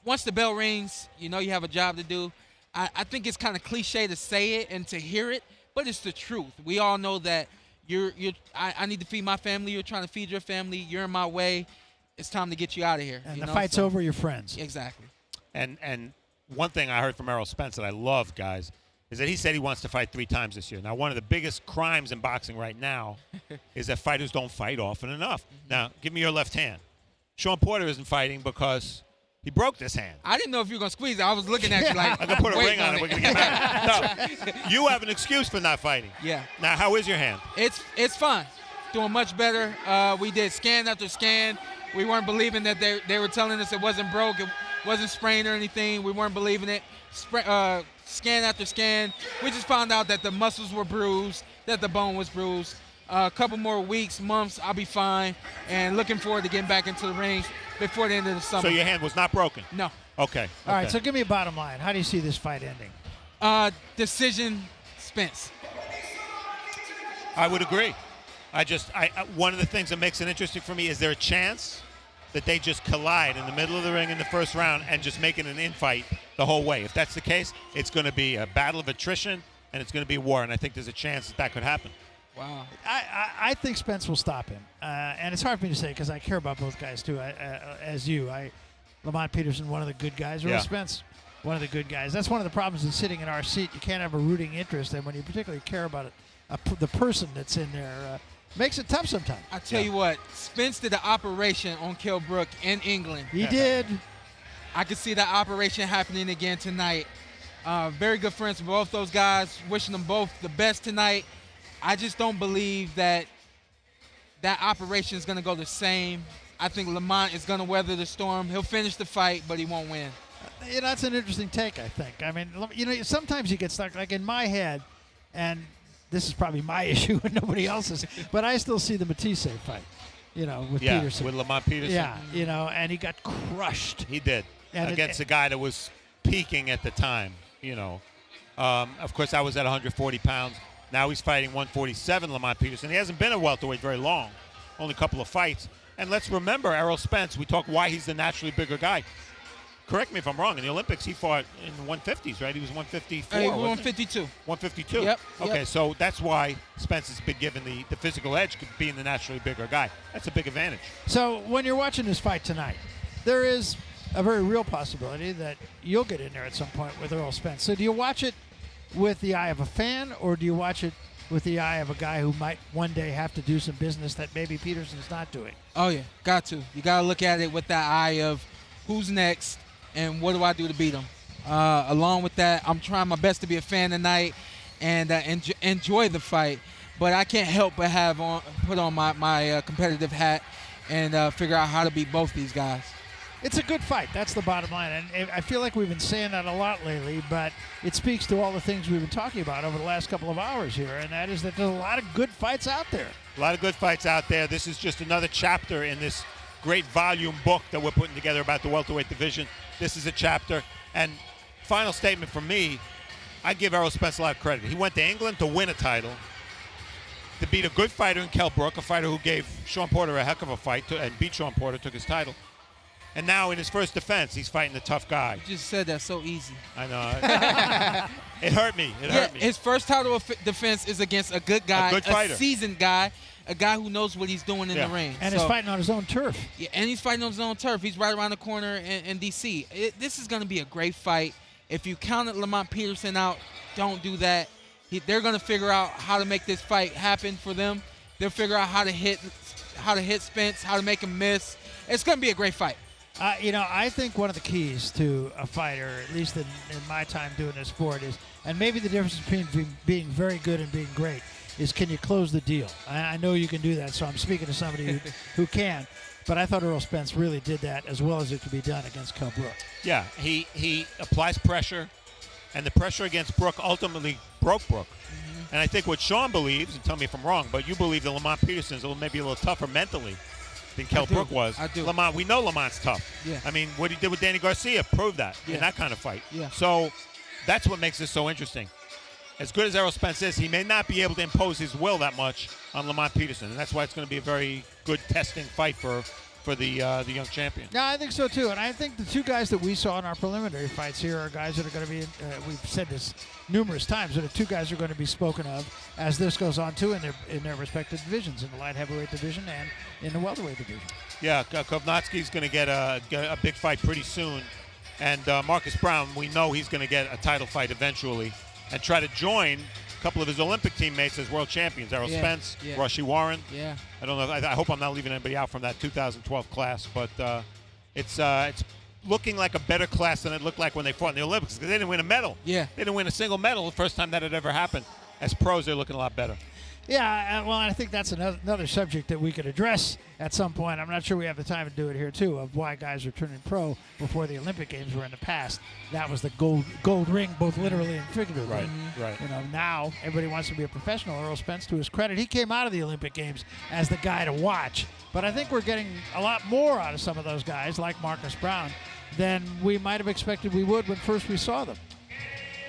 once the bell rings, you know you have a job to do. I think it's kind of cliche to say it and to hear it, but it's the truth. We all know that I need to feed my family. You're trying to feed your family. You're in my way. It's time to get you out of here. And the fight's over, you're friends. Exactly. And one thing I heard from Errol Spence that I love, guys, is that he said he wants to fight 3 times this year. Now, one of the biggest crimes in boxing right now is that fighters don't fight often enough. Now, give me your left hand. Sean Porter isn't fighting because he broke this hand. I didn't know if you were going to squeeze it. I was looking at you like, I'm going to put a ring on it. We're going to get back. No, you have an excuse for not fighting. Yeah. Now, how is your hand? It's fine. Doing much better. We did scan after scan. We weren't believing that they were telling us it wasn't broke. It wasn't sprained or anything. We weren't believing it. Scan after scan. We just found out that the muscles were bruised, that the bone was bruised. A couple more weeks, months, I'll be fine. And looking forward to getting back into the ring before the end of the summer. So your hand was not broken? No. Okay. All right, so give me a bottom line. How do you see this fight ending? Decision, Spence. I would agree. One of the things that makes it interesting for me is there a chance that they just collide in the middle of the ring in the first round and just make it an infight the whole way. If that's the case, it's going to be a battle of attrition and it's going to be war, and I think there's a chance that could happen. Wow. I think Spence will stop him. And it's hard for me to say because I care about both guys, too, as you. Lamont Peterson, one of the good guys. Errol Spence, one of the good guys. That's one of the problems in sitting in our seat. You can't have a rooting interest, and when you particularly care about the person that's in there, makes it tough sometimes. I tell you what, Spence did an operation on Kell Brook in England. He did. I could see that operation happening again tonight. Very good friends with both those guys. Wishing them both the best tonight. I just don't believe that operation is going to go the same. I think Lamont is going to weather the storm. He'll finish the fight, but he won't win. That's an interesting take, I think. I mean, sometimes you get stuck, like in my head, and this is probably my issue and nobody else's, but I still see the Matisse fight, with Peterson. With Lamont Peterson. Yeah, and he got crushed. He did, against a guy that was peaking at the time, Of course, I was at 140 pounds. Now he's fighting 147, Lamont Peterson. He hasn't been a welterweight very long, only a couple of fights. And let's remember Errol Spence. We talk why he's the naturally bigger guy. Correct me if I'm wrong. In the Olympics, he fought in the 150s, right? He was 154. 152. 152. Yep. Okay, so that's why Spence has been given the physical edge, being the naturally bigger guy. That's a big advantage. So when you're watching this fight tonight, there is a very real possibility that you'll get in there at some point with Errol Spence. So do you watch it with the eye of a fan, or do you watch it with the eye of a guy who might one day have to do some business that maybe Peterson's not doing? Oh, yeah, got to. You got to look at it with that eye of who's next and what do I do to beat him. Along with that, I'm trying my best to be a fan tonight and enjoy the fight, but I can't help but put on my competitive hat and figure out how to beat both these guys. It's a good fight. That's the bottom line. And I feel like we've been saying that a lot lately, but it speaks to all the things we've been talking about over the last couple of hours here, and that is that there's a lot of good fights out there. A lot of good fights out there. This is just another chapter in this great volume book that we're putting together about the welterweight division. This is a chapter. And final statement from me, I give Errol Spence a lot of credit. He went to England to win a title, to beat a good fighter in Kell Brook, a fighter who gave Sean Porter a heck of a fight and beat Sean Porter, took his title. And now in his first defense, he's fighting the tough guy. You just said that so easy. I know. It hurt me. It hurt me. His first title defense is against a good guy, a good fighter, a seasoned guy, a guy who knows what he's doing in the ring. And he's fighting on his own turf. Yeah, and he's fighting on his own turf. He's right around the corner in D.C. This is going to be a great fight. If you counted Lamont Peterson out, don't do that. They're going to figure out how to make this fight happen for them. They'll figure out how to hit Spence, how to make him miss. It's going to be a great fight. I think one of the keys to a fighter, at least in my time doing this sport, is, and maybe the difference between being very good and being great, is can you close the deal? I know you can do that, so I'm speaking to somebody who can. But I thought Errol Spence really did that as well as it could be done against Kell Brook. Yeah, he applies pressure, and the pressure against Brook ultimately broke Brook. Mm-hmm. And I think what Sean believes, and tell me if I'm wrong, but you believe that Lamont Peterson is maybe a little tougher mentally than Kell Brook was. I do. Lamont, we know Lamont's tough. Yeah. I mean, what he did with Danny Garcia proved that in that kind of fight. Yeah. So that's what makes this so interesting. As good as Errol Spence is, he may not be able to impose his will that much on Lamont Peterson, and that's why it's going to be a very good testing fight for for the young champion. Yeah, I think so too. And I think the two guys that we saw in our preliminary fights here are guys that are going to be, we've said this numerous times, that the two guys are going to be spoken of as this goes on too in their respective divisions, in the light heavyweight division and in the welterweight division. Yeah, Kownacki's going to get a big fight pretty soon. And Marcus Browne, we know he's going to get a title fight eventually and try to join a couple of his Olympic teammates as world champions. Errol Spence, Rushy Warren. Yeah. I don't know. I hope I'm not leaving anybody out from that 2012 class, but it's looking like a better class than it looked like when they fought in the Olympics, because they didn't win a medal. Yeah. They didn't win a single medal the first time that had ever happened. As pros, they're looking a lot better. Yeah, well, I think that's another subject that we could address at some point. I'm not sure we have the time to do it here, too, of why guys are turning pro before the Olympic Games were in the past. That was the gold ring, both literally and figuratively. Right. You know, now everybody wants to be a professional. Errol Spence, to his credit, he came out of the Olympic Games as the guy to watch. But I think we're getting a lot more out of some of those guys, like Marcus Browne, than we might have expected we would when first we saw them.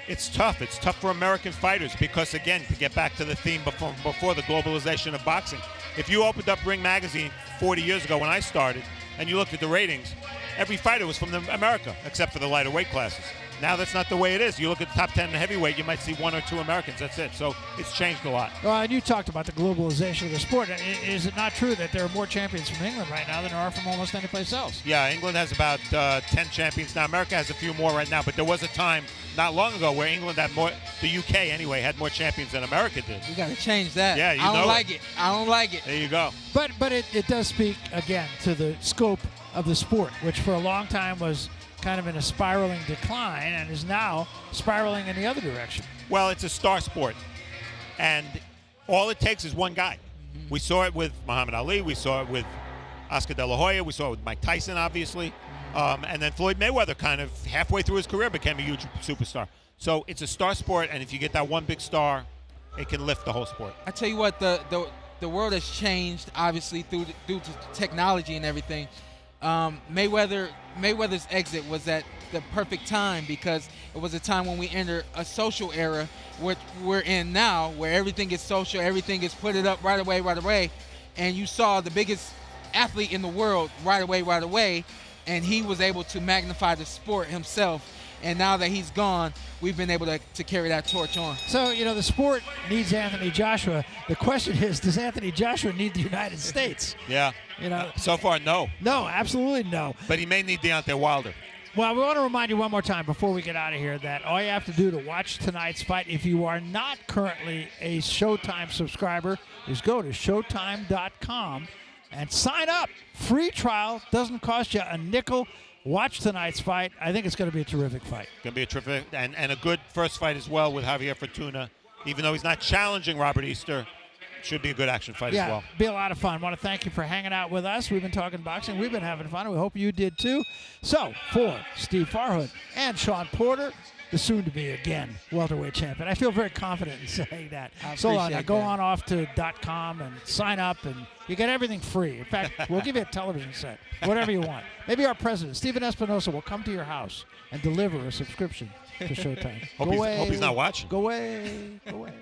It's tough. It's tough for American fighters because, again, to get back to the theme before the globalization of boxing, if you opened up Ring Magazine 40 years ago when I started and you looked at the ratings, every fighter was from America except for the lighter weight classes. Now that's not the way it is. You look at the top 10 in heavyweight, you might see 1 or 2 Americans. That's it. So it's changed a lot. Well, and you talked about the globalization of the sport. Is it not true that there are more champions from England right now than there are from almost any place else? Yeah, England has about 10 champions now. America has a few more right now, but there was a time not long ago where England had more, the UK anyway, had more champions than America did. We got to change that. Yeah, I don't like it. I don't like it. There you go. But it does speak, again, to the scope of the sport, which for a long time was kind of in a spiraling decline and is now spiraling in the other direction. Well, it's a star sport, and all it takes is one guy. Mm-hmm. We saw it with Muhammad Ali. We saw it with Oscar De La Hoya. We saw it with Mike Tyson, obviously. And then Floyd Mayweather kind of halfway through his career became a huge superstar. So it's a star sport, and if you get that one big star, it can lift the whole sport. I tell you what, the world has changed, obviously, due to technology and everything. Mayweather's exit was at the perfect time because it was a time when we entered a social era, which we're in now, where everything is social, everything is put it up right away, and you saw the biggest athlete in the world right away, and he was able to magnify the sport himself. And now that he's gone, we've been able to carry that torch on. So, you know, the sport needs Anthony Joshua. The question is, does Anthony Joshua need the United States? Yeah. You know, so far, no. No, absolutely no. But he may need Deontay Wilder. Well, we want to remind you one more time before we get out of here that all you have to do to watch tonight's fight, if you are not currently a Showtime subscriber, is go to Showtime.com and sign up. Free trial, doesn't cost you a nickel. Watch tonight's fight. I think it's going to be a terrific fight. Going to be a terrific and a good first fight as well with Javier Fortuna. Even though he's not challenging Robert Easter, should be a good action fight as well. Yeah, be a lot of fun. Want to thank you for hanging out with us. We've been talking boxing. We've been having fun. We hope you did too. So, for Steve Farhood and Sean Porter, the soon-to-be, again, welterweight champion. I feel very confident in saying that. So long. Now go on off to .com and sign up, and you get everything free. In fact, we'll give you a television set, whatever you want. Maybe our president, Stephen Espinosa, will come to your house and deliver a subscription to Showtime. Hope he's not watching. Go away. Go away.